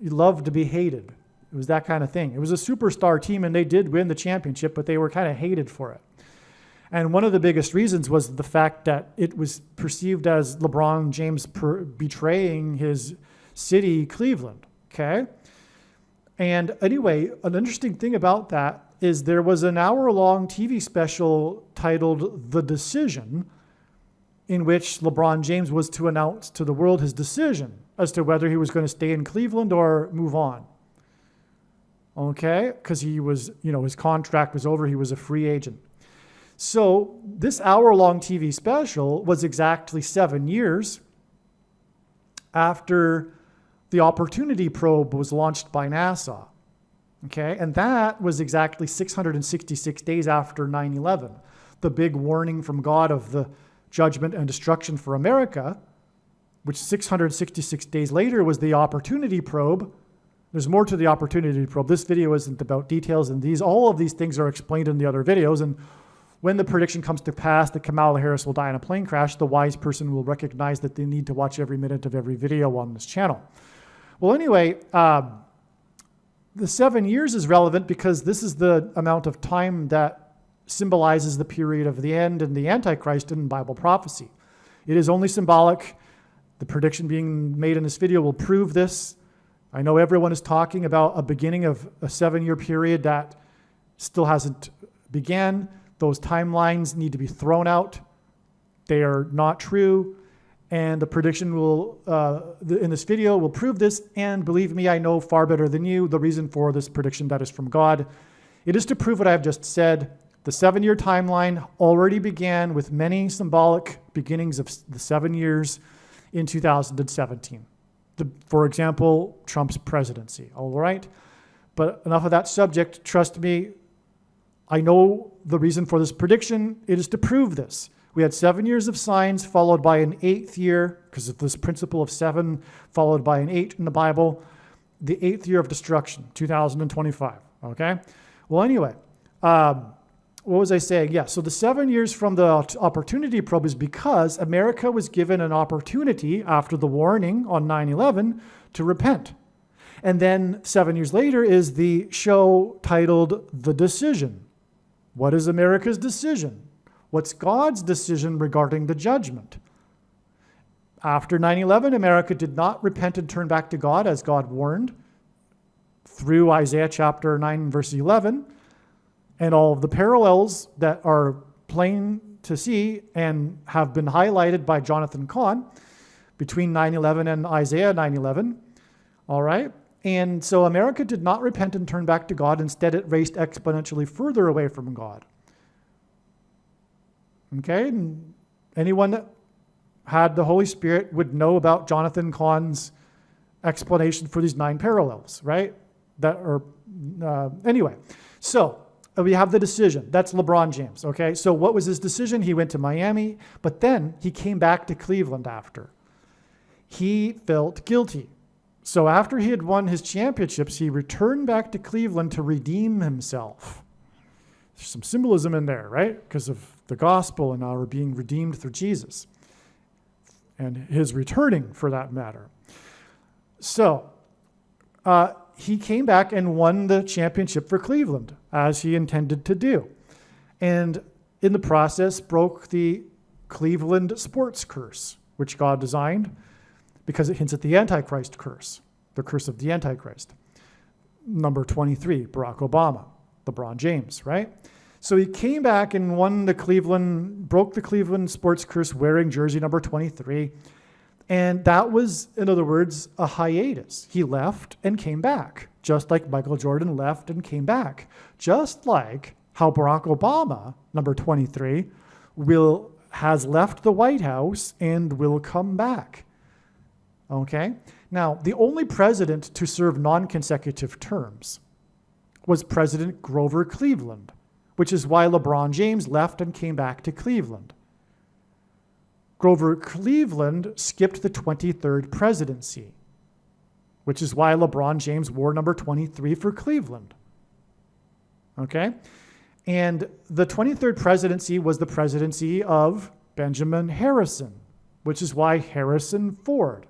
loved to be hated. It was that kind of thing. It was a superstar team, and they did win the championship, but they were kind of hated for it. And one of the biggest reasons was the fact that it was perceived as LeBron James betraying his city, Cleveland, okay? And anyway, an interesting thing about that is there was an hour-long TV special titled The Decision, in which LeBron James was to announce to the world his decision as to whether he was going to stay in Cleveland or move on. Okay? Because he was, his contract was over, he was a free agent. So this hour-long TV special was exactly 7 years after the Opportunity probe was launched by NASA. Okay, and that was exactly 666 days after 9/11, the big warning from God of the judgment and destruction for America, which 666 days later was the Opportunity probe. There's more to the Opportunity probe. This video isn't about details, and all of these things are explained in the other videos. And when the prediction comes to pass that Kamala Harris will die in a plane crash, the wise person will recognize that they need to watch every minute of every video on this channel. Well, anyway, the 7 years is relevant because this is the amount of time that symbolizes the period of the end and the Antichrist in Bible prophecy. It is only symbolic. The prediction being made in this video will prove this. I know everyone is talking about a beginning of a 7-year period that still hasn't began. Those timelines need to be thrown out. They are not true. And the prediction in this video will prove this. And believe me, I know far better than you the reason for this prediction that is from God. It is to prove what I have just said. The 7-year timeline already began with many symbolic beginnings of the 7 years in 2017. For example, Trump's presidency, all right? But enough of that subject. Trust me, I know the reason for this prediction. It is to prove this. We had 7 years of signs followed by an 8th year, because of this principle of 7 followed by an 8 in the Bible, the 8th year of destruction, 2025, okay? Well, anyway, what was I saying? Yeah, so the 7 years from the Opportunity probe is because America was given an opportunity after the warning on 9/11 to repent. And then 7 years later is the show titled The Decision. What is America's decision? What's God's decision regarding the judgment? After 9/11, America did not repent and turn back to God as God warned through Isaiah chapter 9, verse 11, and all of the parallels that are plain to see and have been highlighted by Jonathan Cahn between 9/11 and Isaiah 9/11. All right? And so America did not repent and turn back to God. Instead, it raced exponentially further away from God. Okay? And anyone that had the Holy Spirit would know about Jonathan Cahn's explanation for these 9 parallels, right? Anyway, so we have the decision. That's LeBron James, okay? So what was his decision? He went to Miami, but then he came back to Cleveland after. he felt guilty. So after he had won his championships, he returned back to Cleveland to redeem himself. There's some symbolism in there, right? Because of the gospel and our being redeemed through Jesus and his returning, for that matter. So he came back and won the championship for Cleveland, as he intended to do. And in the process, broke the Cleveland sports curse, which God designed, because it hints at the Antichrist curse, the curse of the Antichrist. Number 23, Barack Obama, LeBron James, right? So he came back and broke the Cleveland sports curse wearing jersey number 23. And that was, in other words, a hiatus. He left and came back, just like Michael Jordan left and came back. Just like how Barack Obama, number 23, has left the White House and will come back. Okay? Now, the only president to serve non-consecutive terms was President Grover Cleveland, which is why LeBron James left and came back to Cleveland. Grover Cleveland skipped the 23rd presidency, which is why LeBron James wore number 23 for Cleveland. Okay? And the 23rd presidency was the presidency of Benjamin Harrison, which is why Harrison Ford.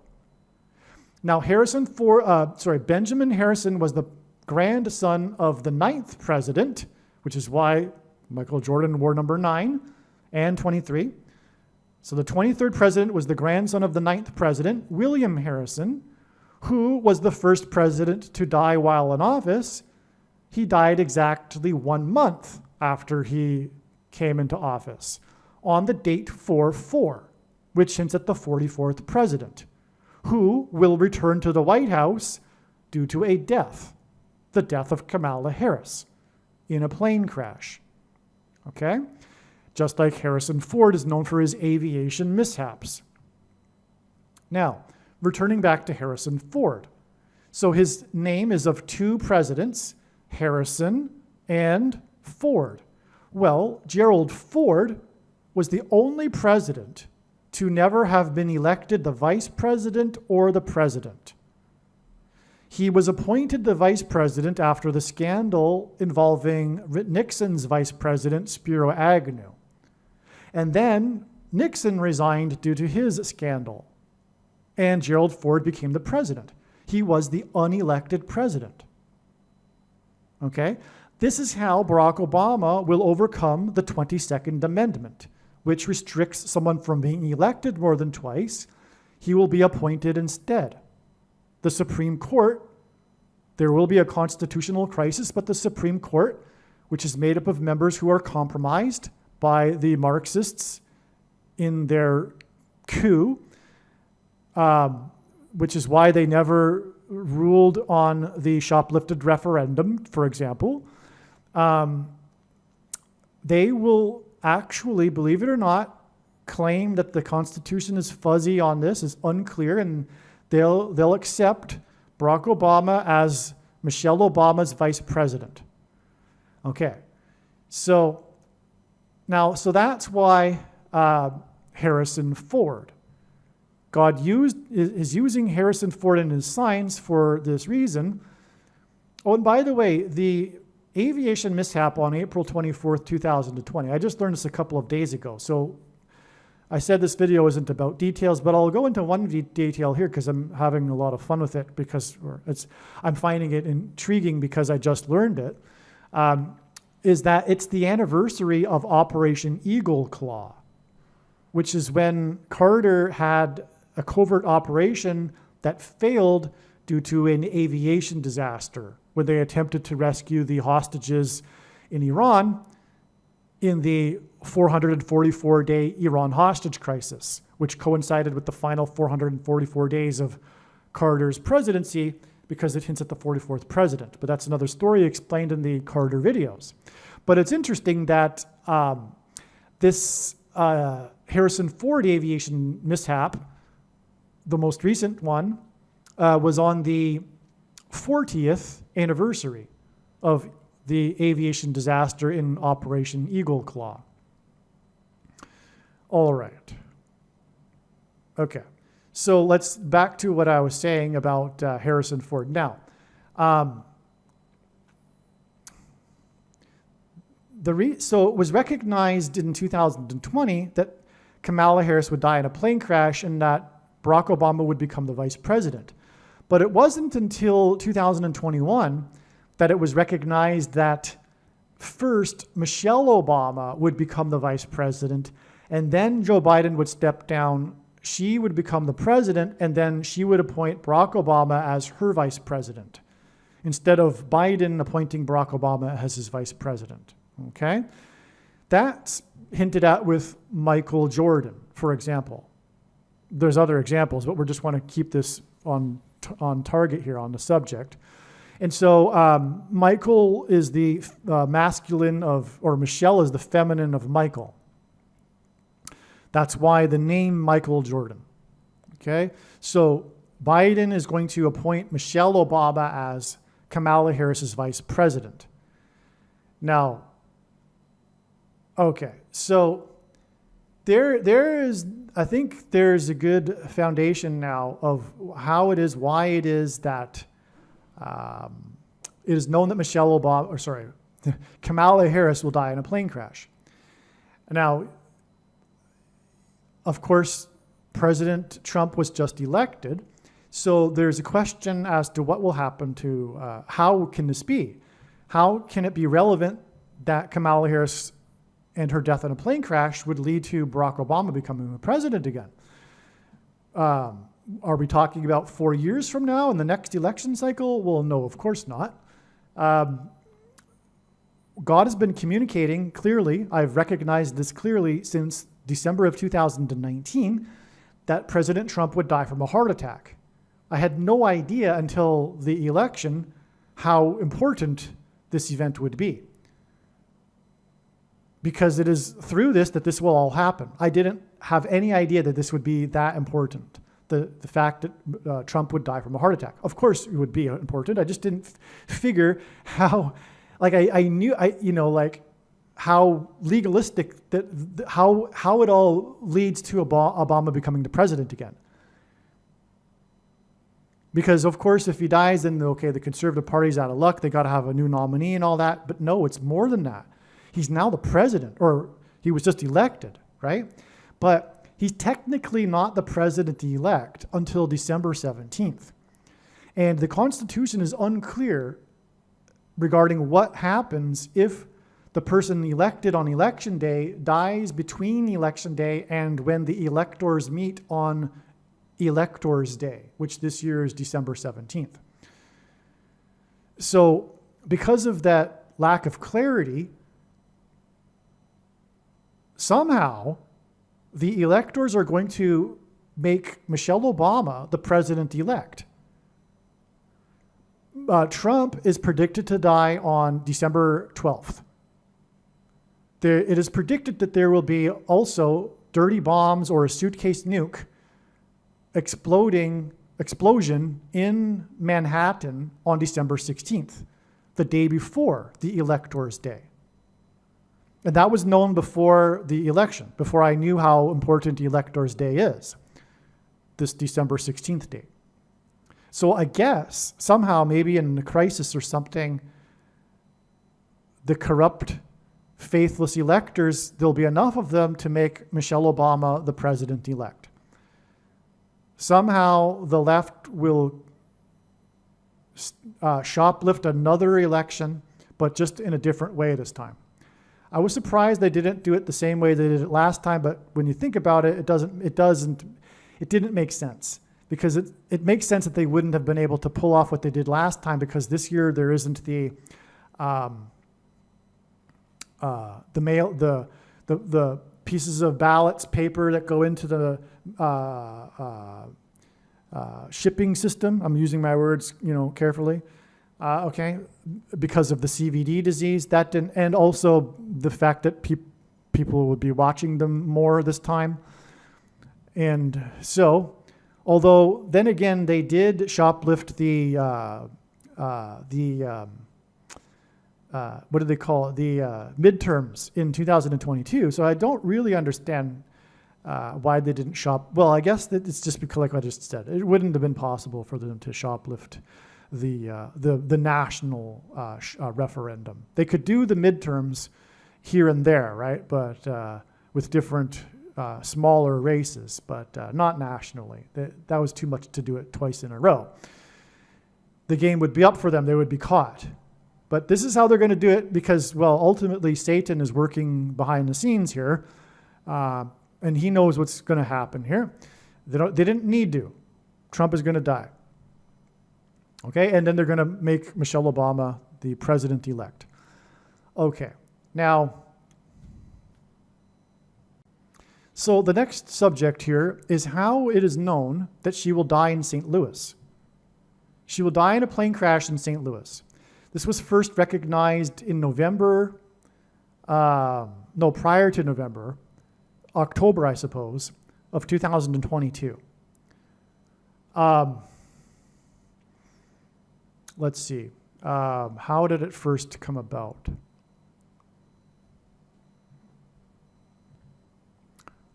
Now, Benjamin Harrison was the grandson of the 9th president, which is why Michael Jordan wore number 9 and 23. So the 23rd president was the grandson of the 9th president, William Harrison, who was the first president to die while in office. He died exactly 1 month after he came into office, on the date 4/4, which hints at the 44th president, who will return to the White House due to a death, the death of Kamala Harris in a plane crash. Okay? Just like Harrison Ford is known for his aviation mishaps. Now, returning back to Harrison Ford. So his name is of 2 presidents, Harrison and Ford. Well, Gerald Ford was the only president to never have been elected the vice president or the president. He was appointed the vice president after the scandal involving Nixon's vice president, Spiro Agnew. And then Nixon resigned due to his scandal, and Gerald Ford became the president. He was the unelected president. Okay? This is how Barack Obama will overcome the 22nd Amendment, which restricts someone from being elected more than twice. He will be appointed instead. The Supreme Court, there will be a constitutional crisis, but the Supreme Court, which is made up of members who are compromised by the Marxists in their coup, which is why they never ruled on the shoplifted referendum, for example. They will actually, believe it or not, claim that the Constitution is fuzzy on this, is unclear, and they'll accept Barack Obama as Michelle Obama's vice president. Okay, so that's why Harrison Ford. God is using Harrison Ford in his signs for this reason. Oh, and by the way, the aviation mishap on April 24th, 2020, I just learned this a couple of days ago. So I said this video isn't about details, but I'll go into one detail here because I'm having a lot of fun with it, because I'm finding it intriguing because I just learned it. Is that it's the anniversary of Operation Eagle Claw, which is when Carter had a covert operation that failed due to an aviation disaster when they attempted to rescue the hostages in Iran in the 444-day Iran hostage crisis, which coincided with the final 444 days of Carter's presidency, because it hints at the 44th president. But that's another story explained in the Carter videos. But it's interesting that this Harrison Ford aviation mishap, the most recent one, was on the 40th anniversary of the aviation disaster in Operation Eagle Claw. All right. Okay. So let's back to what I was saying about Harrison Ford. Now, so it was recognized in 2020 that Kamala Harris would die in a plane crash and that Barack Obama would become the vice president. But it wasn't until 2021 that it was recognized that first Michelle Obama would become the vice president, and then Joe Biden would step down. She would become the president, and then she would appoint Barack Obama as her vice president, instead of Biden appointing Barack Obama as his vice president. Okay? That's hinted at with Michael Jordan, for example. There's other examples, but we just want to keep this on target here on the subject. And so Michael is the masculine of, or Michelle is the feminine of Michael. That's why the name Michael Jordan. Okay? So Biden is going to appoint Michelle Obama as Kamala Harris's vice president. Now, okay, so I think there's a good foundation now of how it is, why it is that it is known that Kamala Harris will die in a plane crash. Now, of course, President Trump was just elected, so there's a question as to what will happen to, how can this be? How can it be relevant that Kamala Harris and her death in a plane crash would lead to Barack Obama becoming the president again? Are we talking about 4 years from now in the next election cycle? Well, no, of course not. God has been communicating clearly, I've recognized this clearly since December of 2019, that President Trump would die from a heart attack. I had no idea until the election how important this event would be, because it is through this that this will all happen. I didn't have any idea that this would be that important. The fact that Trump would die from a heart attack. Of course it would be important. I just didn't figure how, like I knew, how legalistic, that how it all leads to Obama becoming the president again. Because of course, if he dies, then okay, the Conservative Party's out of luck. They got to have a new nominee and all that. But no, it's more than that. He's now the president, or he was just elected, right? But he's technically not the president-elect until December 17th. And the Constitution is unclear regarding what happens if the person elected on Election Day dies between Election Day and when the electors meet on Electors Day, which this year is December 17th. So because of that lack of clarity, somehow the electors are going to make Michelle Obama the president-elect. Trump is predicted to die on December 12th. It is predicted that there will be also dirty bombs or a suitcase nuke explosion in Manhattan on December 16th, the day before the Electors' Day. And that was known before the election, before I knew how important Electors' Day is, this December 16th date. So I guess somehow, maybe in a crisis or something, the corrupt, faithless electors, there'll be enough of them to make Michelle Obama the president-elect. Somehow the left will shoplift another election, but just in a different way this time. I was surprised they didn't do it the same way they did it last time, but when you think about it, it didn't make sense, because it makes sense that they wouldn't have been able to pull off what they did last time, because this year there isn't the pieces of ballots paper that go into the shipping system. I'm using my words, carefully. Okay, because of the CVD disease, that didn't, and also the fact that people would be watching them more this time. And so, although then again they did shoplift the what do they call it? The midterms in 2022. So I don't really understand why they didn't well, I guess that it's just because, like I just said, it wouldn't have been possible for them to shoplift the national referendum. They could do the midterms here and there, right? But with different smaller races, but not nationally. That was too much to do it twice in a row. The game would be up for them. They would be caught. But this is how they're going to do it because, well, ultimately Satan is working behind the scenes here, and he knows what's going to happen here. They didn't need to. Trump is going to die. Okay, and then they're going to make Michelle Obama the president-elect. Okay, now, so the next subject here is how it is known that she will die in St. Louis. She will die in a plane crash in St. Louis. This was first recognized in November, prior to November, October, I suppose, of 2022. Let's see. How did it first come about?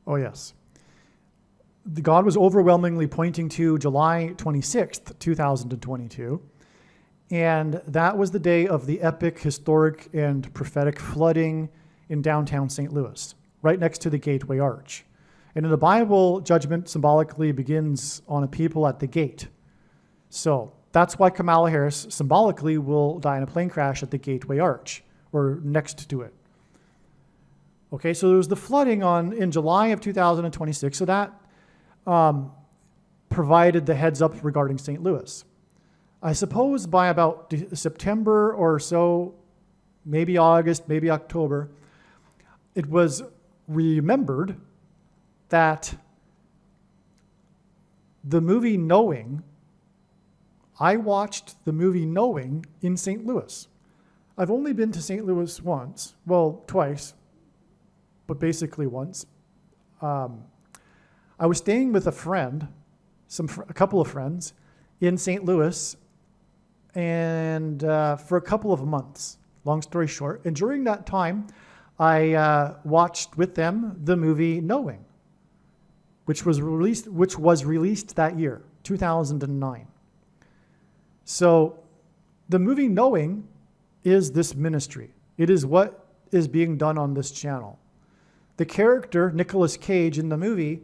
Oh, yes. God was overwhelmingly pointing to July 26th, 2022. And that was the day of the epic, historic, and prophetic flooding in downtown St. Louis, right next to the Gateway Arch. And in the Bible, judgment symbolically begins on a people at the gate. So that's why Kamala Harris symbolically will die in a plane crash at the Gateway Arch, or next to it. Okay, so there was the flooding in July of 2026, so that provided the heads up regarding St. Louis. I suppose by about September or so, maybe August, maybe October, it was remembered that the movie Knowing, I watched the movie Knowing in St. Louis. I've only been to St. Louis once, well, twice, but basically once. I was staying with a friend, a couple of friends in St. Louis, and for a couple of months, long story short. And during that time, I watched with them the movie Knowing, which was released that year, 2009. So the movie Knowing is this ministry. It is what is being done on this channel. The character, Nicolas Cage, in the movie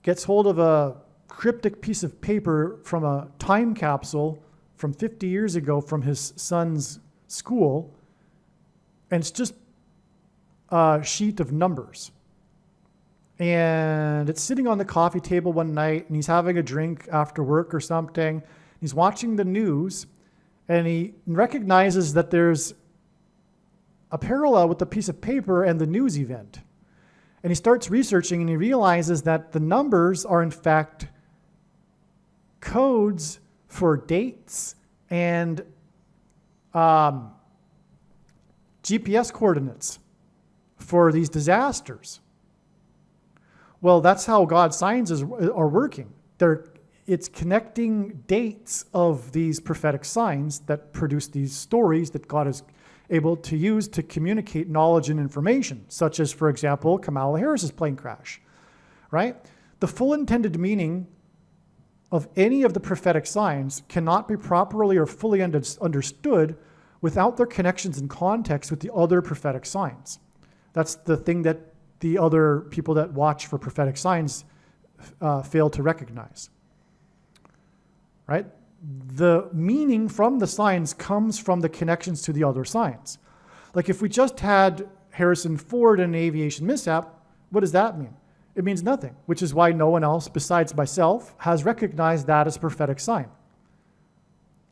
gets hold of a cryptic piece of paper from a time capsule from 50 years ago from his son's school, and it's just a sheet of numbers. And it's sitting on the coffee table one night, and he's having a drink after work or something. He's watching the news, and he recognizes that there's a parallel with the piece of paper and the news event. And he starts researching, and he realizes that the numbers are, in fact, codes for dates and GPS coordinates for these disasters. Well, that's how God's signs are working. It's connecting dates of these prophetic signs that produce these stories that God is able to use to communicate knowledge and information, such as, for example, Kamala Harris's plane crash, right? The full intended meaning of any of the prophetic signs cannot be properly or fully understood without their connections and context with the other prophetic signs. That's the thing that the other people that watch for prophetic signs fail to recognize, right? The meaning from the signs comes from the connections to the other signs. Like if we just had Harrison Ford in an aviation mishap, what does that mean? It means nothing, which is why no one else besides myself has recognized that as a prophetic sign.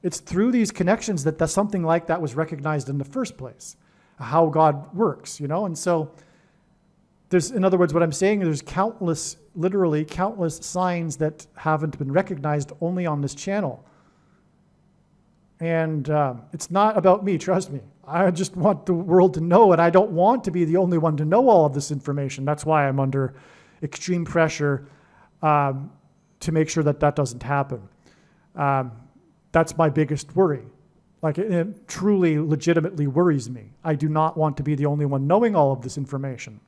It's through these connections that something like that was recognized in the first place, how God works, And so in other words, what I'm saying, there's literally countless signs that haven't been recognized only on this channel. And it's not about me, trust me. I just want the world to know, and I don't want to be the only one to know all of this information. That's why I'm under extreme pressure to make sure that doesn't happen. That's my biggest worry. Like it truly, legitimately worries me. I do not want to be the only one knowing all of this information.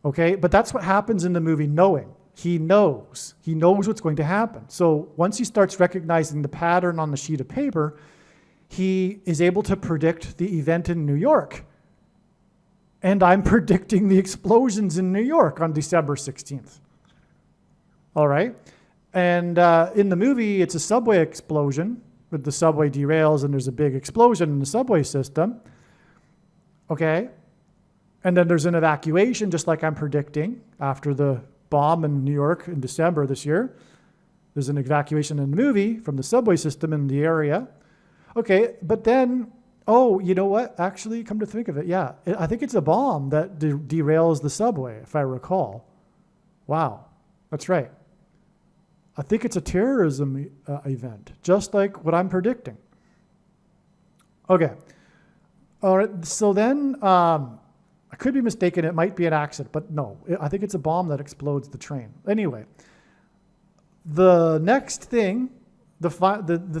Okay, but that's what happens in the movie Knowing. He knows what's going to happen. So once he starts recognizing the pattern on the sheet of paper, he is able to predict the event in New York. And I'm predicting the explosions in New York on December 16th. All right. And in the movie, it's a subway explosion with the subway derails and there's a big explosion in the subway system. Okay. And then there's an evacuation, just like I'm predicting after the bomb in New York in December this year. There's an evacuation in the movie from the subway system in the area. Okay, but then, oh, you know what? Actually, come to think of it, yeah. I think it's a bomb that derails the subway, if I recall. Wow, that's right. I think it's a terrorism event, just like what I'm predicting. Okay. All right, so then I could be mistaken. It might be an accident, but no. I think it's a bomb that explodes the train. Anyway, the next thing, the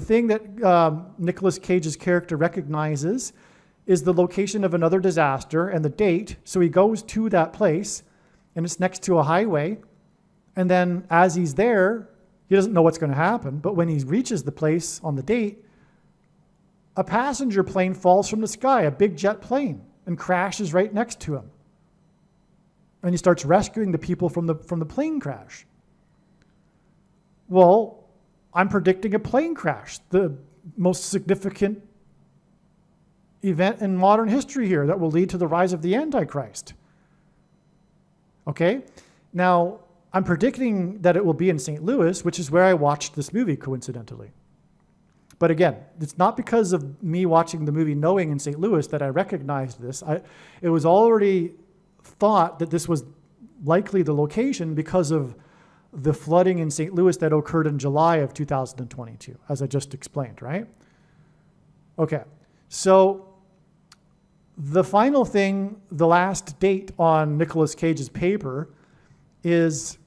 thing that Nicolas Cage's character recognizes is the location of another disaster and the date. So he goes to that place, and it's next to a highway. And then as he's there, he doesn't know what's going to happen. But when he reaches the place on the date, a passenger plane falls from the sky, a big jet plane, and crashes right next to him. And he starts rescuing the people from the plane crash. Well, I'm predicting a plane crash, the most significant event in modern history here that will lead to the rise of the Antichrist. Okay? Now, I'm predicting that it will be in St. Louis, which is where I watched this movie, coincidentally. But again, it's not because of me watching the movie Knowing in St. Louis that I recognized this. It was already thought that this was likely the location because of the flooding in St. Louis that occurred in July of 2022, as I just explained, right? Okay, so the final thing, the last date on Nicolas Cage's paper is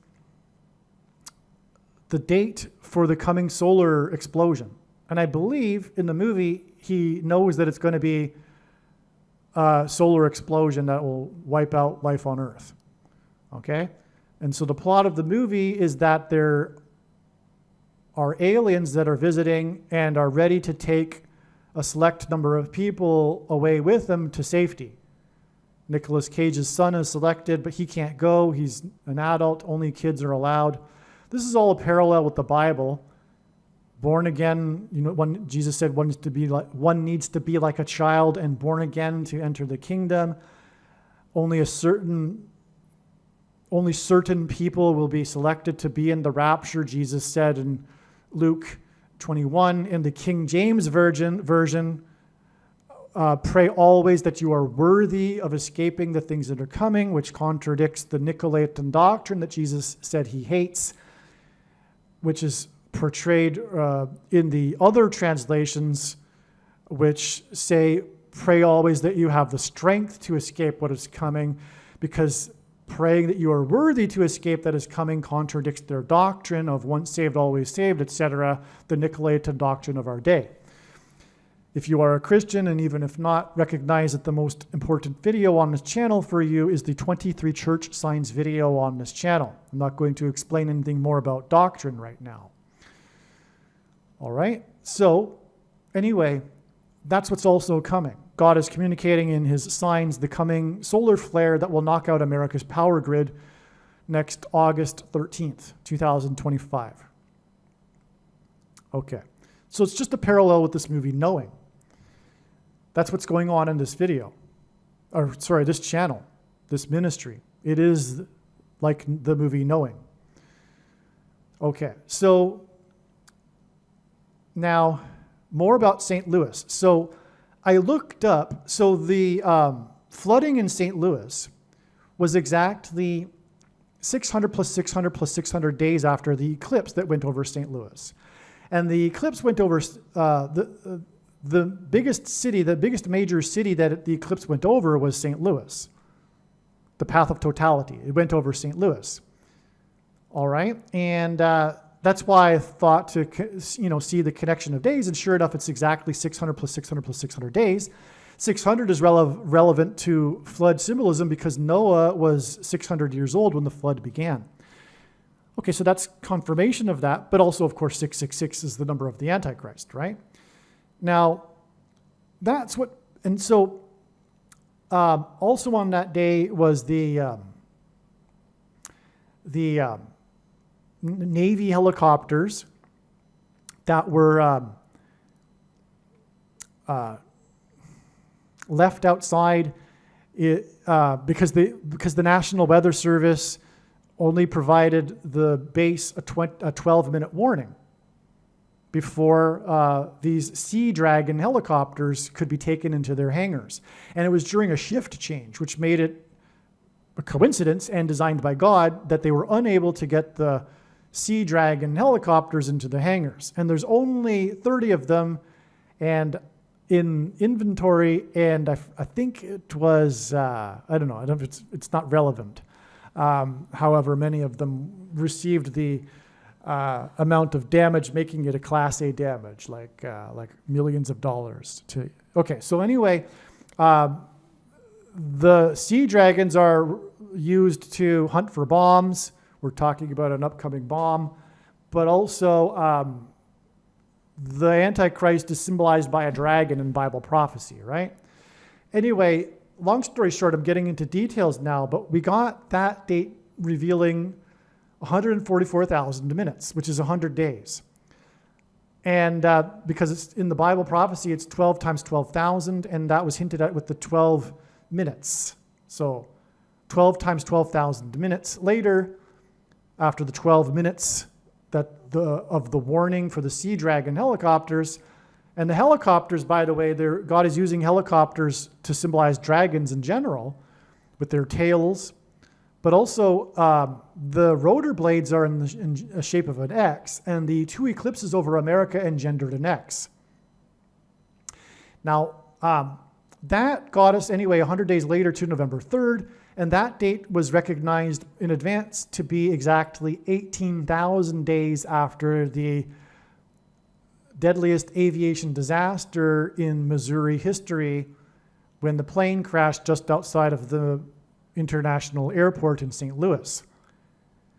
the date for the coming solar explosion. And I believe in the movie, he knows that it's going to be a solar explosion that will wipe out life on Earth. Okay? And so the plot of the movie is that there are aliens that are visiting and are ready to take a select number of people away with them to safety. Nicolas Cage's son is selected, but he can't go. He's an adult. Only kids are allowed. This is all a parallel with the Bible. Born again, you know, when Jesus said one needs to be like a child and born again to enter the kingdom. Only certain people will be selected to be in the rapture, Jesus said in Luke 21. In the King James version, pray always that you are worthy of escaping the things that are coming, which contradicts the Nicolaitan doctrine that Jesus said he hates, which is portrayed in the other translations, which say, pray always that you have the strength to escape what is coming, because praying that you are worthy to escape that is coming contradicts their doctrine of once saved, always saved, etc., the Nicolaitan doctrine of our day. If you are a Christian, and even if not, recognize that the most important video on this channel for you is the 23 church signs video on this channel. I'm not going to explain anything more about doctrine right now. All right, so anyway, that's what's also coming. God is communicating in his signs the coming solar flare that will knock out America's power grid next August 13th, 2025. Okay, so it's just a parallel with this movie Knowing. That's what's going on in this video, or sorry, this channel, this ministry. It is like the movie Knowing. Okay, so now, more about St. Louis. So I looked up, so the flooding in St. Louis was exactly 600 plus 600 plus 600 days after the eclipse that went over St. Louis. And the eclipse went over the biggest city, the biggest major city that the eclipse went over was St. Louis. The path of totality. It went over St. Louis. All right, and that's why I thought to see the connection of days, and sure enough, it's exactly 600 plus 600 plus 600 days. 600 is relevant to flood symbolism because Noah was 600 years old when the flood began. Okay, so that's confirmation of that, but also, of course, 666 is the number of the Antichrist, right? Now, that's what, and so also on that day was the Navy helicopters that were left outside because the National Weather Service only provided the base a 12-minute warning before these Sea Dragon helicopters could be taken into their hangars. And it was during a shift change, which made it a coincidence and designed by God that they were unable to get the Sea Dragon helicopters into the hangars. And there's only 30 of them and in inventory, and I think it was, I don't know if it's not relevant. However, many of them received the amount of damage, making it a Class A damage, like millions of dollars. Okay, so anyway, the Sea Dragons are used to hunt for bombs. We're talking about an upcoming bomb, but also the Antichrist is symbolized by a dragon in Bible prophecy, right? Anyway, long story short, I'm getting into details now, but we got that date revealing 144,000 minutes, which is 100 days. And because it's in the Bible prophecy, it's 12 times 12,000, and that was hinted at with the 12 minutes. So 12 times 12,000 minutes later, after the 12 minutes of the warning for the Sea Dragon helicopters, and the helicopters, by the way, God is using helicopters to symbolize dragons in general with their tails, but also the rotor blades are in the shape of an X, and the two eclipses over America engendered an X. Now, that got us anyway 100 days later to November 3rd, and that date was recognized in advance to be exactly 18,000 days after the deadliest aviation disaster in Missouri history, when the plane crashed just outside of the international airport in St. Louis.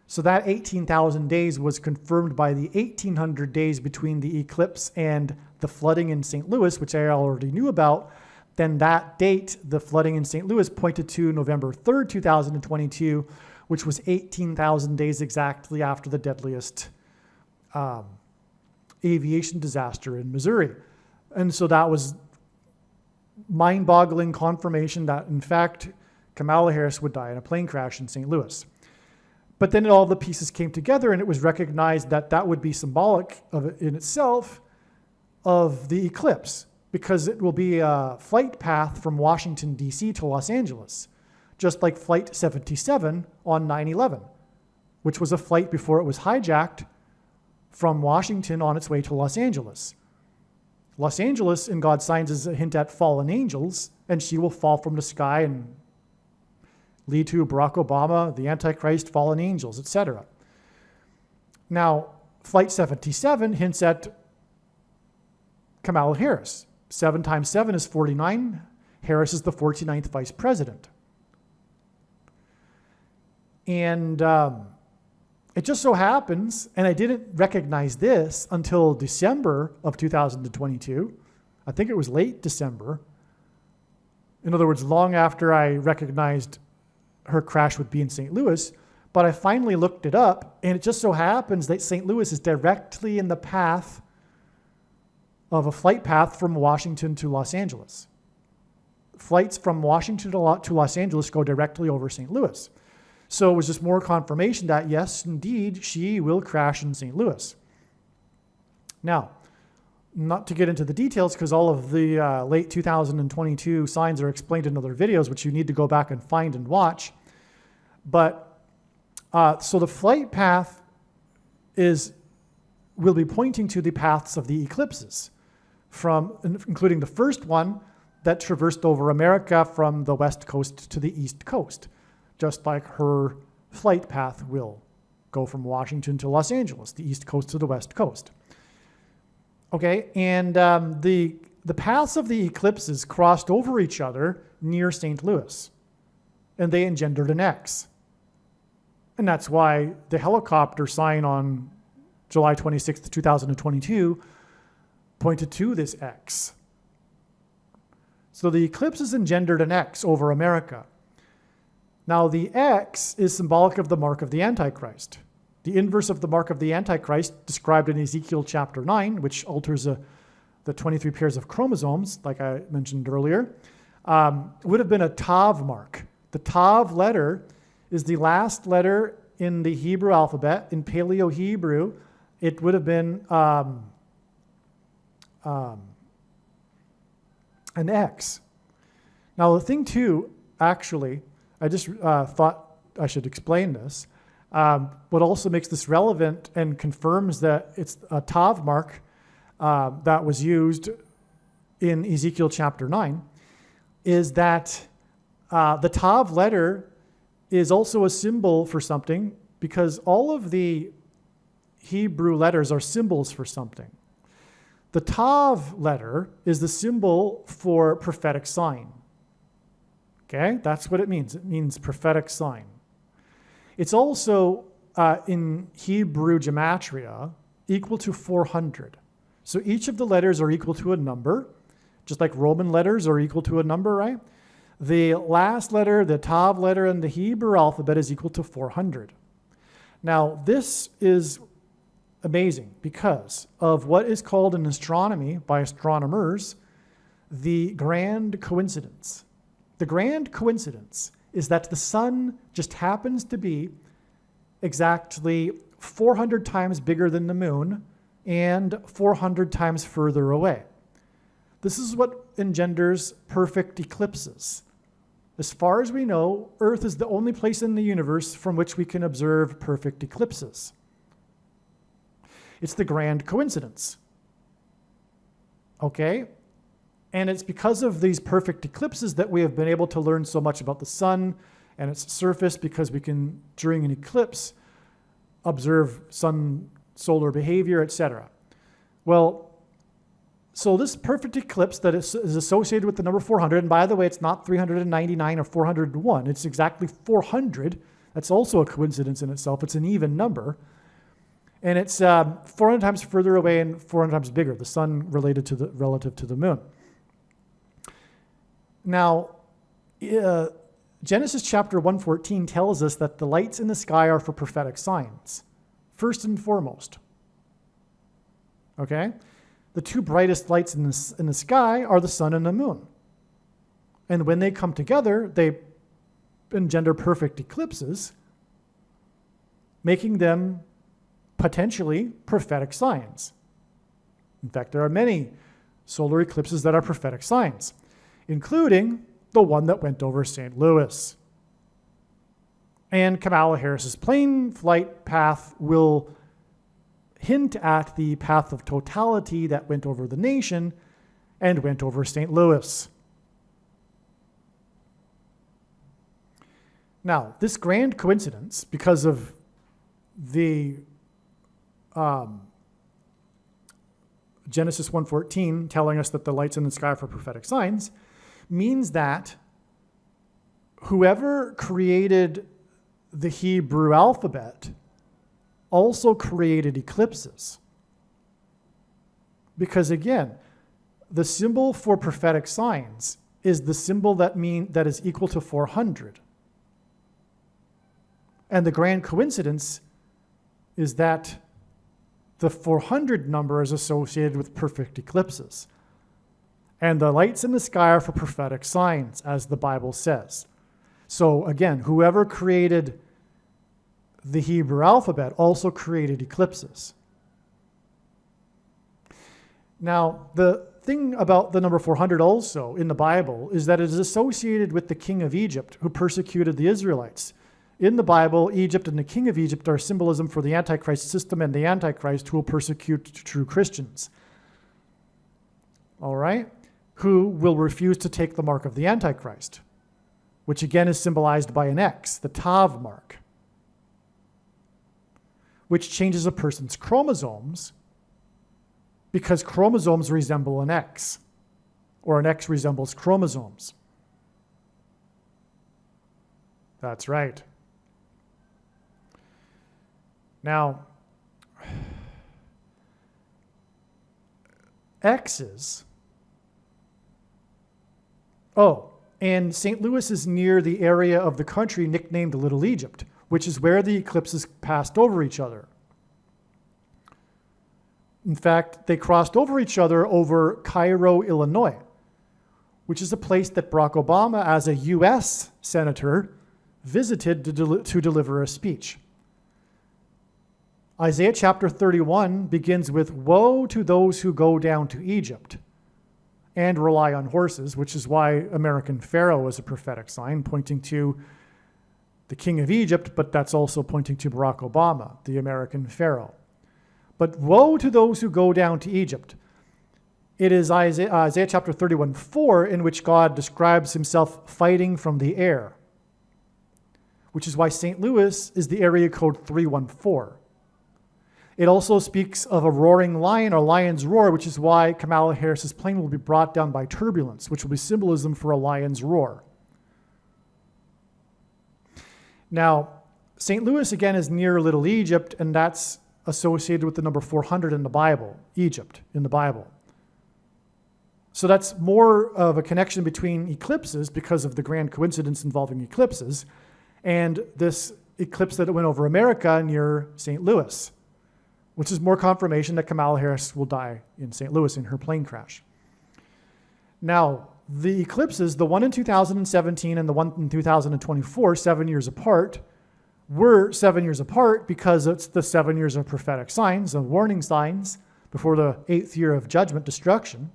So that 18,000 days was confirmed by the 1,800 days between the eclipse and the flooding in St. Louis, which I already knew about. Then that date, the flooding in St. Louis, pointed to November 3rd, 2022, which was 18,000 days exactly after the deadliest aviation disaster in Missouri. And so that was mind-boggling confirmation that, in fact, Kamala Harris would die in a plane crash in St. Louis. But then all the pieces came together, and it was recognized that that would be symbolic of it in itself of the eclipse, because it will be a flight path from Washington, D.C. to Los Angeles, just like Flight 77 on 9/11, which was a flight before it was hijacked from Washington on its way to Los Angeles. Los Angeles, in God's signs, is a hint at fallen angels, and she will fall from the sky and lead to Barack Obama, the Antichrist, fallen angels, etc. Now, Flight 77 hints at Kamala Harris. 7 times 7 is 49. Harris is the 49th vice president. And it just so happens, and I didn't recognize this until December of 2022. I think it was late December. In other words, long after I recognized her crash would be in St. Louis, but I finally looked it up, and it just so happens that St. Louis is directly in the path of a flight path from Washington to Los Angeles. Flights from Washington to Los Angeles go directly over St. Louis. So it was just more confirmation that, yes, indeed, she will crash in St. Louis. Now, not to get into the details, because all of the late 2022 signs are explained in other videos, which you need to go back and find and watch. But so the flight path will be pointing to the paths of the eclipses, including the first one that traversed over America from the west coast to the east coast, just like her flight path will go from Washington to Los Angeles, the east coast to the west coast. Okay, and the the paths of the eclipses crossed over each other near St. Louis, and they engendered an X. And that's why the helicopter sign on July 26th, 2022 pointed to this X. So the eclipses engendered an X over America. Now the X is symbolic of the mark of the Antichrist. The inverse of the mark of the Antichrist, described in Ezekiel chapter 9, which alters the 23 pairs of chromosomes, like I mentioned earlier, would have been a Tav mark. The Tav letter is the last letter in the Hebrew alphabet. In Paleo-Hebrew, it would have been an X. Now the thing too, actually, I just thought I should explain this. What also makes this relevant and confirms that it's a Tav mark that was used in Ezekiel chapter 9 is that the Tav letter is also a symbol for something, because all of the Hebrew letters are symbols for something. The Tav letter is the symbol for prophetic sign. Okay, that's what it means. It means prophetic sign. It's also, in Hebrew gematria, equal to 400. So each of the letters are equal to a number, just like Roman letters are equal to a number, right? The last letter, the Tav letter in the Hebrew alphabet is equal to 400. Now, this is amazing because of what is called in astronomy by astronomers the grand coincidence. The grand coincidence is that the sun just happens to be exactly 400 times bigger than the moon and 400 times further away. This is what engenders perfect eclipses. As far as we know, Earth is the only place in the universe from which we can observe perfect eclipses. It's the grand coincidence. Okay? And it's because of these perfect eclipses that we have been able to learn so much about the sun and its surface, because we can, during an eclipse, observe sun solar behavior, etc. Well, so this perfect eclipse that is associated with the number 400, and by the way, it's not 399 or 401, it's exactly 400. That's also a coincidence in itself. It's an even number. And it's 400 times further away and 400 times bigger, the sun relative to the moon. Now, Genesis chapter 1:14 tells us that the lights in the sky are for prophetic signs, first and foremost. Okay? The two brightest lights in the sky are the sun and the moon. And when they come together, they engender perfect eclipses, making them potentially prophetic signs. In fact, there are many solar eclipses that are prophetic signs, including the one that went over St. Louis. And Kamala Harris's plane flight path will hint at the path of totality that went over the nation and went over St. Louis. Now, this grand coincidence, because of the Genesis 1:14 telling us that the lights in the sky are for prophetic signs, means that whoever created the Hebrew alphabet also created eclipses. Because again, the symbol for prophetic signs is the symbol that is equal to 400. And the grand coincidence is that the 400 number is associated with perfect eclipses. And the lights in the sky are for prophetic signs, as the Bible says. So again, whoever created the Hebrew alphabet also created eclipses. Now, the thing about the number 400 also in the Bible is that it is associated with the king of Egypt who persecuted the Israelites. In the Bible, Egypt and the king of Egypt are symbolism for the Antichrist system and the Antichrist who will persecute true Christians. All right? Who will refuse to take the mark of the Antichrist, which again is symbolized by an X, the Tav mark, which changes a person's chromosomes because chromosomes resemble an X. or an X resembles chromosomes. That's right. Now, X's. Oh, and St. Louis is near the area of the country nicknamed Little Egypt, which is where the eclipses passed over each other. In fact, they crossed over each other over Cairo, Illinois, which is a place that Barack Obama, as a U.S. senator, visited to deliver a speech. Isaiah chapter 31 begins with, "Woe to those who go down to Egypt and rely on horses," which is why American Pharaoh is a prophetic sign pointing to the king of Egypt, but that's also pointing to Barack Obama, the American Pharaoh. But woe to those who go down to Egypt. It is Isaiah chapter 31:4 in which God describes himself fighting from the air, which is why St. Louis is the area code 314. It also speaks of a roaring lion or lion's roar, which is why Kamala Harris's plane will be brought down by turbulence, which will be symbolism for a lion's roar. Now, St. Louis, again, is near Little Egypt, and that's associated with the number 400 in the Bible, Egypt in the Bible. So that's more of a connection between eclipses because of the grand coincidence involving eclipses and this eclipse that went over America near St. Louis, which is more confirmation that Kamala Harris will die in St. Louis in her plane crash. Now, the eclipses, the one in 2017 and the one in 2024, 7 years apart, were 7 years apart because it's the 7 years of prophetic signs, of warning signs, before the 8th year of judgment, destruction.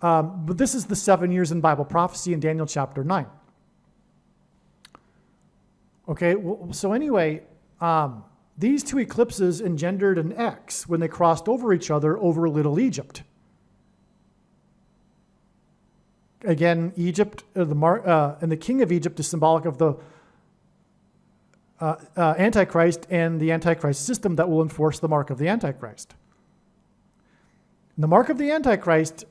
But this is the 7 years in Bible prophecy in Daniel chapter 9. Okay, so anyway, these two eclipses engendered an X when they crossed over each other over Little Egypt. Again, Egypt, and the king of Egypt is symbolic of the Antichrist and the Antichrist system that will enforce the mark of the Antichrist. And the mark of the Antichrist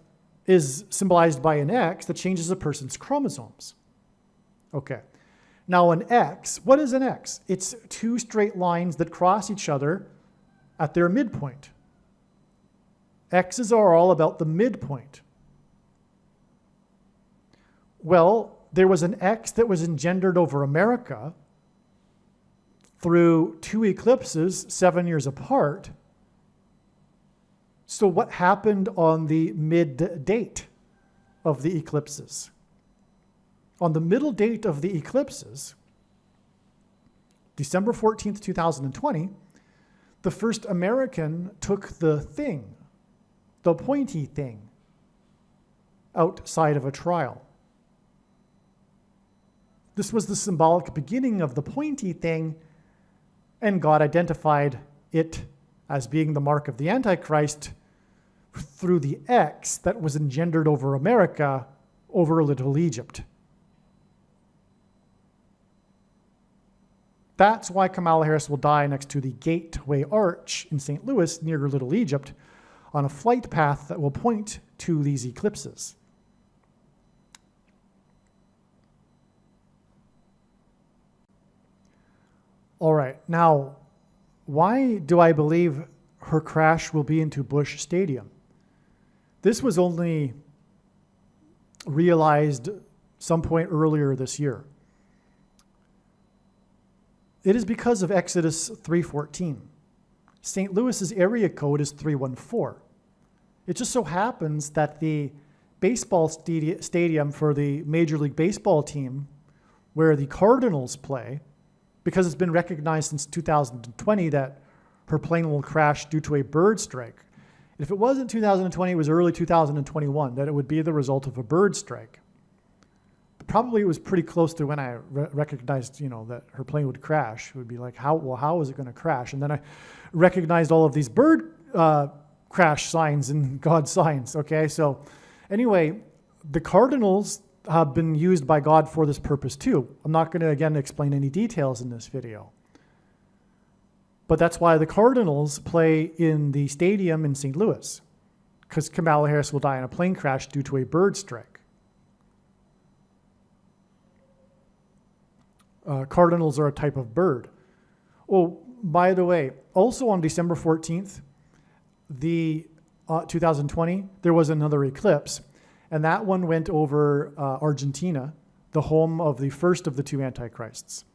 is symbolized by an X that changes a person's chromosomes. Okay. Now an X, what is an X? It's two straight lines that cross each other at their midpoint. X's are all about the midpoint. Well, there was an X that was engendered over America through two eclipses 7 years apart. So what happened on the mid date of the eclipses? On the middle date of the eclipses, December 14th, 2020, the first American took the thing, the pointy thing, outside of a trial. This was the symbolic beginning of the pointy thing, and God identified it as being the mark of the Antichrist through the X that was engendered over America, over Little Egypt. That's why Kamala Harris will die next to the Gateway Arch in St. Louis near Little Egypt on a flight path that will point to these eclipses. All right, now, why do I believe her crash will be into Busch Stadium? This was only realized some point earlier this year. It is because of Exodus 3:14. St. Louis's area code is 314. It just so happens that the baseball stadium for the Major League Baseball team, where the Cardinals play, because it's been recognized since 2020 that her plane will crash due to a bird strike. If it wasn't 2020, it was early 2021, that it would be the result of a bird strike. But probably it was pretty close to when I recognized, that her plane would crash. It would be like, how is it going to crash? And then I recognized all of these bird crash signs and God signs, okay? So anyway, the Cardinals have been used by God for this purpose too. I'm not going to, again, explain any details in this video. But that's why the Cardinals play in the stadium in St. Louis, because Kamala Harris will die in a plane crash due to a bird strike. Cardinals are a type of bird. Oh, by the way, also on December 14th, 2020, there was another eclipse, and that one went over Argentina, the home of the first of the two antichrists,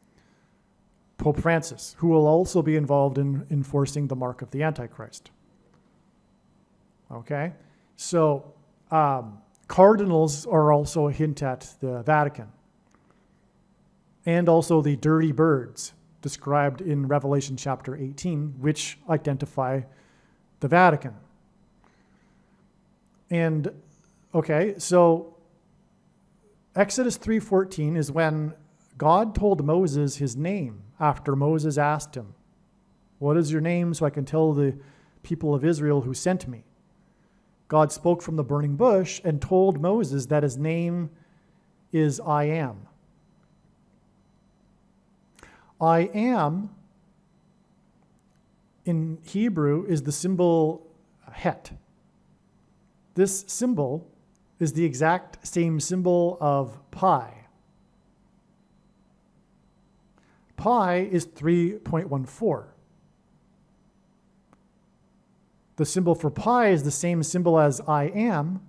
Pope Francis, who will also be involved in enforcing the mark of the Antichrist. Okay, so cardinals are also a hint at the Vatican, and also the dirty birds described in Revelation chapter 18, which identify the Vatican. And okay, so Exodus 3:14 is when God told Moses his name after Moses asked him, "What is your name so I can tell the people of Israel who sent me?" God spoke from the burning bush and told Moses that his name is I am. I am in Hebrew is the symbol het. This symbol is the exact same symbol of pi. Pi is 3.14. The symbol for pi is the same symbol as I am,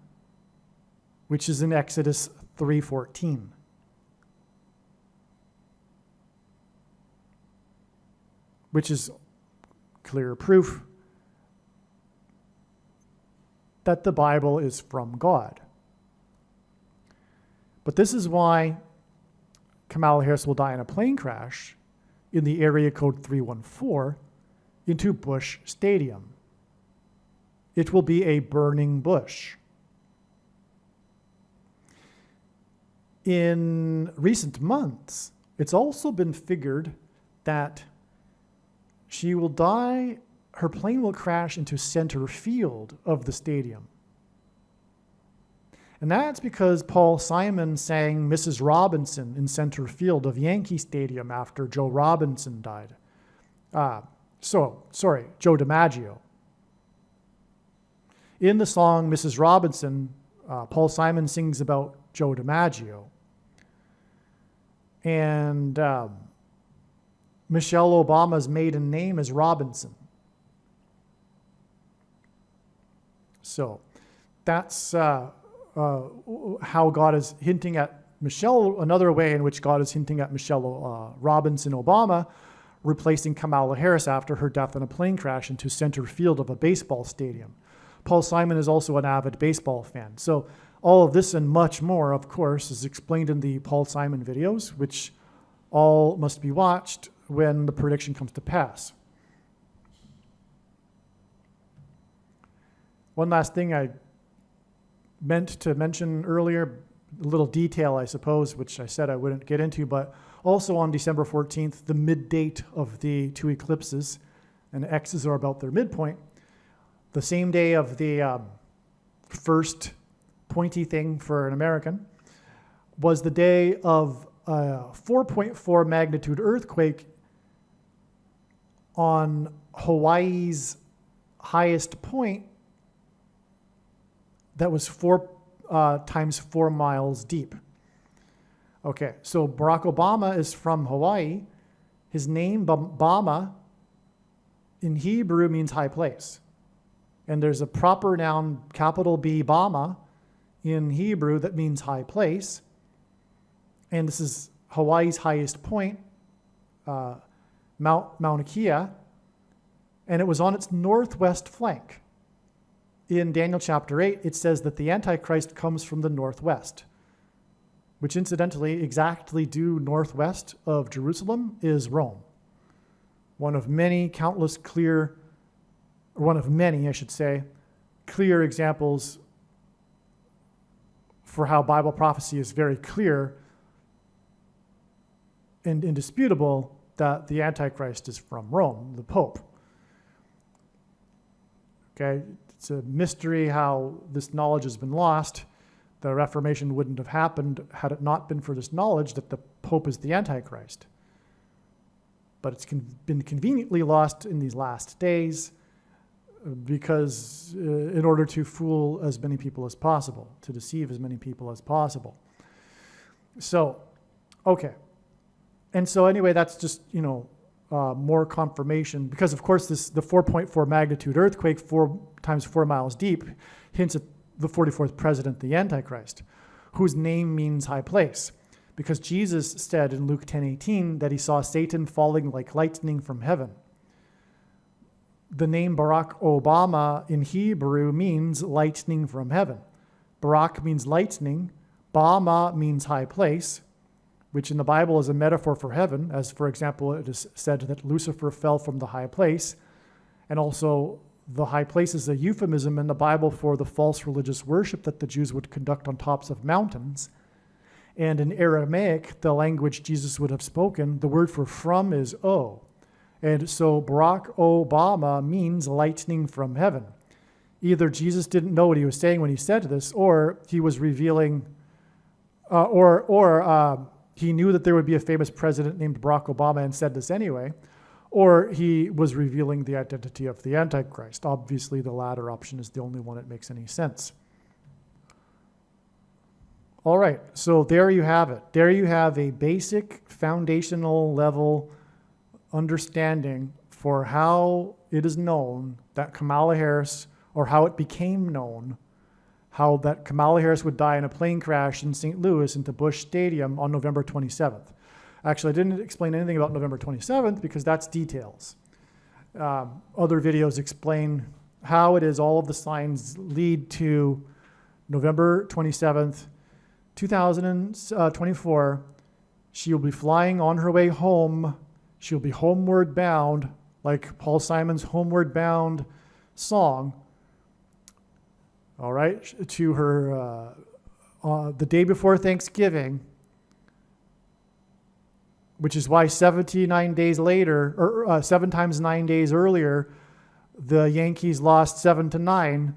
which is in Exodus 3:14. Which is clear proof that the Bible is from God. But this is why Kamala Harris will die in a plane crash in the area code 314 into Bush Stadium. It will be a burning bush. In recent months, it's also been figured that she will die, her plane will crash into center field of the stadium. And that's because Paul Simon sang Mrs. Robinson in center field of Yankee Stadium after Joe Robinson died. Joe DiMaggio. In the song Mrs. Robinson, Paul Simon sings about Joe DiMaggio. And Michelle Obama's maiden name is Robinson. So that's how God is hinting at Michelle, another way in which God is hinting at Michelle Robinson Obama, replacing Kamala Harris after her death in a plane crash into center field of a baseball stadium. Paul Simon is also an avid baseball fan. So all of this and much more, of course, is explained in the Paul Simon videos, which all must be watched when the prediction comes to pass. One last thing I meant to mention earlier, a little detail, I suppose, which I said I wouldn't get into, but also on December 14th, the mid-date of the two eclipses, and X's are about their midpoint, the same day of the first pointy thing for an American, was the day of a 4.4 magnitude earthquake on Hawaii's highest point that was 4 times 4 miles deep. Okay, so Barack Obama is from Hawaii. His name, Bama, in Hebrew means high place. And there's a proper noun, capital B, Bama, in Hebrew that means high place. And this is Hawaii's highest point, Mauna Kea, and it was on its northwest flank. In Daniel chapter 8, it says that the Antichrist comes from the northwest, which incidentally, exactly due northwest of Jerusalem is Rome. One of many clear examples for how Bible prophecy is very clear and indisputable that the Antichrist is from Rome, the Pope. Okay, it's a mystery how this knowledge has been lost. The Reformation wouldn't have happened had it not been for this knowledge that the Pope is the Antichrist. But it's been conveniently lost in these last days. because in order to fool as many people as possible, to deceive as many people as possible. So, okay. And so anyway, that's just, more confirmation, because of course the 4.4 magnitude earthquake, 4 times 4 miles deep, hints at the 44th president, the Antichrist, whose name means high place. Because Jesus said in Luke 10:18 that he saw Satan falling like lightning from heaven. The name Barack Obama in Hebrew means lightning from heaven. Barak means lightning. Bama means high place, which in the Bible is a metaphor for heaven, as for example, it is said that Lucifer fell from the high place. And also the high place is a euphemism in the Bible for the false religious worship that the Jews would conduct on tops of mountains. And in Aramaic, the language Jesus would have spoken, the word for from is O. And so Barack Obama means lightning from heaven. Either Jesus didn't know what he was saying when he said this, or he was revealing, he knew that there would be a famous president named Barack Obama and said this anyway, or he was revealing the identity of the Antichrist. Obviously, the latter option is the only one that makes any sense. All right, so there you have it. There you have a basic foundational level understanding for how it is known that Kamala Harris, or how it became known, how that Kamala Harris would die in a plane crash in St. Louis into Busch Stadium on November 27th. Actually, I didn't explain anything about November 27th because that's details. Other videos explain how it is all of the signs lead to November 27th, 2024. She'll be flying on her way home. She'll be homeward bound, like Paul Simon's Homeward Bound song. All right, to her the day before Thanksgiving, which is why 79 days later, or 7 times 9 days earlier, the Yankees lost 7-9,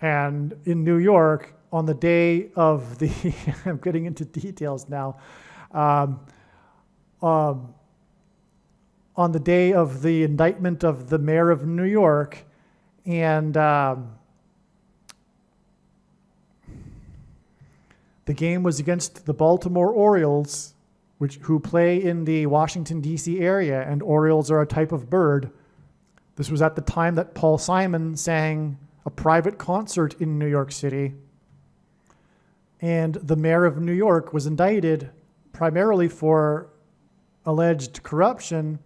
and in New York on the day of the I'm getting into details now. On the day of the indictment of the mayor of New York, and the game was against the Baltimore Orioles, who play in the Washington, D.C. area, and Orioles are a type of bird. This was at the time that Paul Simon sang a private concert in New York City, and the mayor of New York was indicted primarily for alleged corruption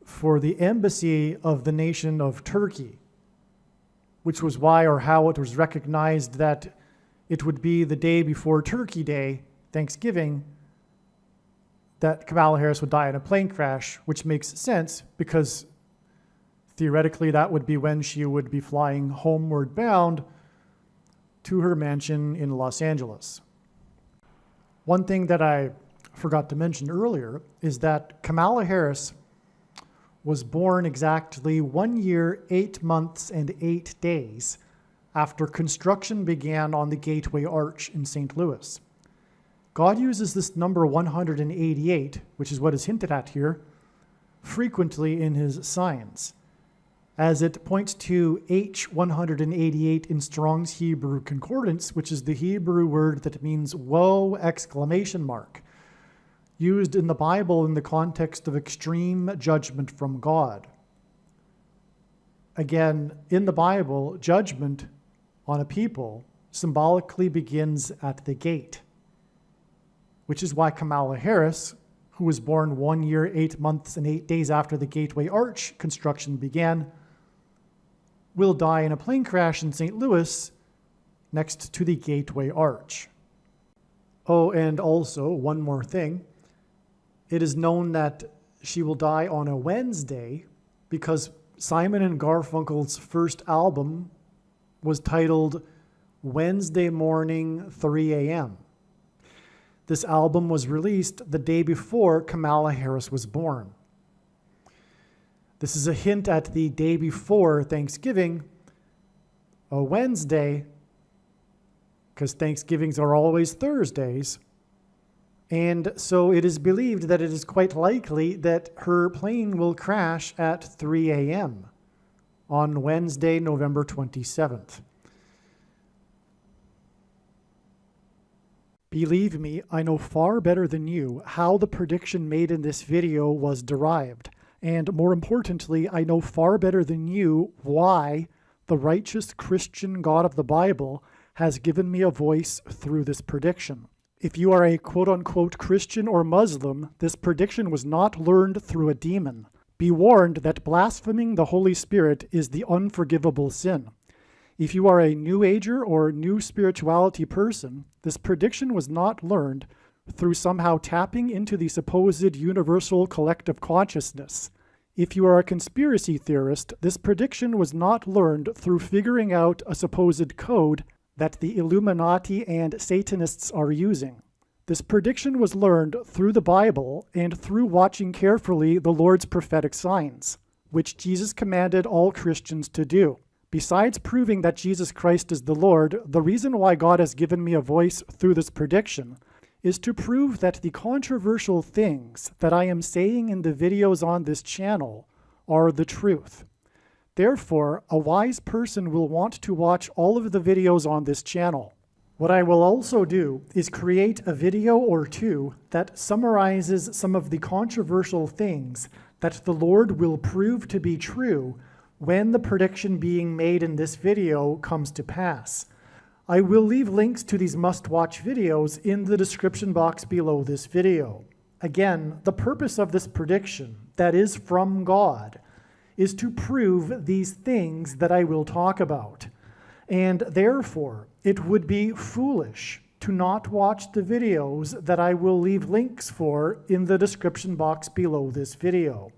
for the embassy of the nation of Turkey, which was why or how it was recognized that it would be the day before Turkey Day, Thanksgiving, that Kamala Harris would die in a plane crash, which makes sense because theoretically that would be when she would be flying homeward bound to her mansion in Los Angeles. One thing that I forgot to mention earlier is that Kamala Harris was born exactly 1 year, 8 months, and 8 days after construction began on the Gateway Arch in St. Louis. God uses this number 188, which is what is hinted at here, frequently in his signs, as it points to H188 in Strong's Hebrew Concordance, which is the Hebrew word that means woe! Exclamation mark, used in the Bible in the context of extreme judgment from God. Again, in the Bible, judgment on a people symbolically begins at the gate, which is why Kamala Harris, who was born 1 year, 8 months, and 8 days after the Gateway Arch construction began, will die in a plane crash in St. Louis next to the Gateway Arch. Oh, and also, one more thing. It is known that she will die on a Wednesday because Simon and Garfunkel's first album was titled Wednesday Morning 3 a.m. This album was released the day before Kamala Harris was born. This is a hint at the day before Thanksgiving, a Wednesday, because Thanksgivings are always Thursdays. And so it is believed that it is quite likely that her plane will crash at 3 a.m. on Wednesday, November 27th. Believe me, I know far better than you how the prediction made in this video was derived. And more importantly, I know far better than you why the righteous Christian God of the Bible has given me a voice through this prediction. If you are a quote-unquote Christian or Muslim, this prediction was not learned through a demon. Be warned that blaspheming the Holy Spirit is the unforgivable sin. If you are a New Ager or New Spirituality person, this prediction was not learned through somehow tapping into the supposed universal collective consciousness. If you are a conspiracy theorist, this prediction was not learned through figuring out a supposed code that the Illuminati and Satanists are using. This prediction was learned through the Bible and through watching carefully the Lord's prophetic signs, which Jesus commanded all Christians to do. Besides proving that Jesus Christ is the Lord, the reason why God has given me a voice through this prediction is to prove that the controversial things that I am saying in the videos on this channel are the truth. Therefore, a wise person will want to watch all of the videos on this channel. What I will also do is create a video or two that summarizes some of the controversial things that the Lord will prove to be true when the prediction being made in this video comes to pass. I will leave links to these must-watch videos in the description box below this video. Again, the purpose of this prediction, that is from God, is to prove these things that I will talk about. And therefore, it would be foolish to not watch the videos that I will leave links for in the description box below this video.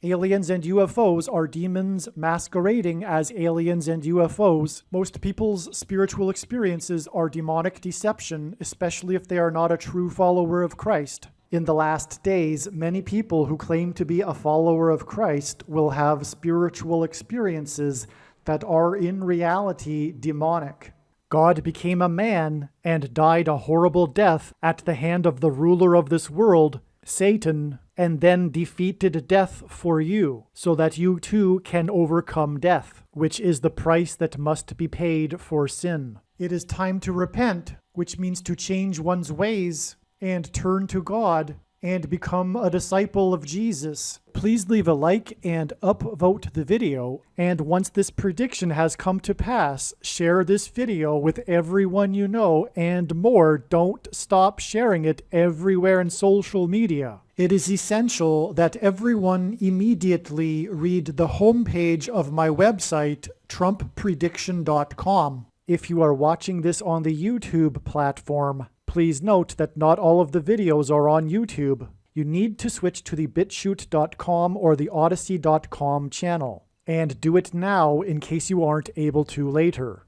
Aliens and UFOs are demons masquerading as aliens and UFOs. Most people's spiritual experiences are demonic deception, especially if they are not a true follower of Christ. In the last days, many people who claim to be a follower of Christ will have spiritual experiences that are in reality demonic. God became a man and died a horrible death at the hand of the ruler of this world, Satan, and then defeated death for you, so that you too can overcome death, which is the price that must be paid for sin. It is time to repent, which means to change one's ways and turn to God and become a disciple of Jesus. Please leave a like and upvote the video, and once this prediction has come to pass, share this video with everyone you know, and more, don't stop sharing it everywhere in social media. It is essential that everyone immediately read the homepage of my website, TrumpPrediction.com. If you are watching this on the YouTube platform, please note that not all of the videos are on YouTube. You need to switch to the BitChute.com or the Odyssey.com channel. And do it now in case you aren't able to later.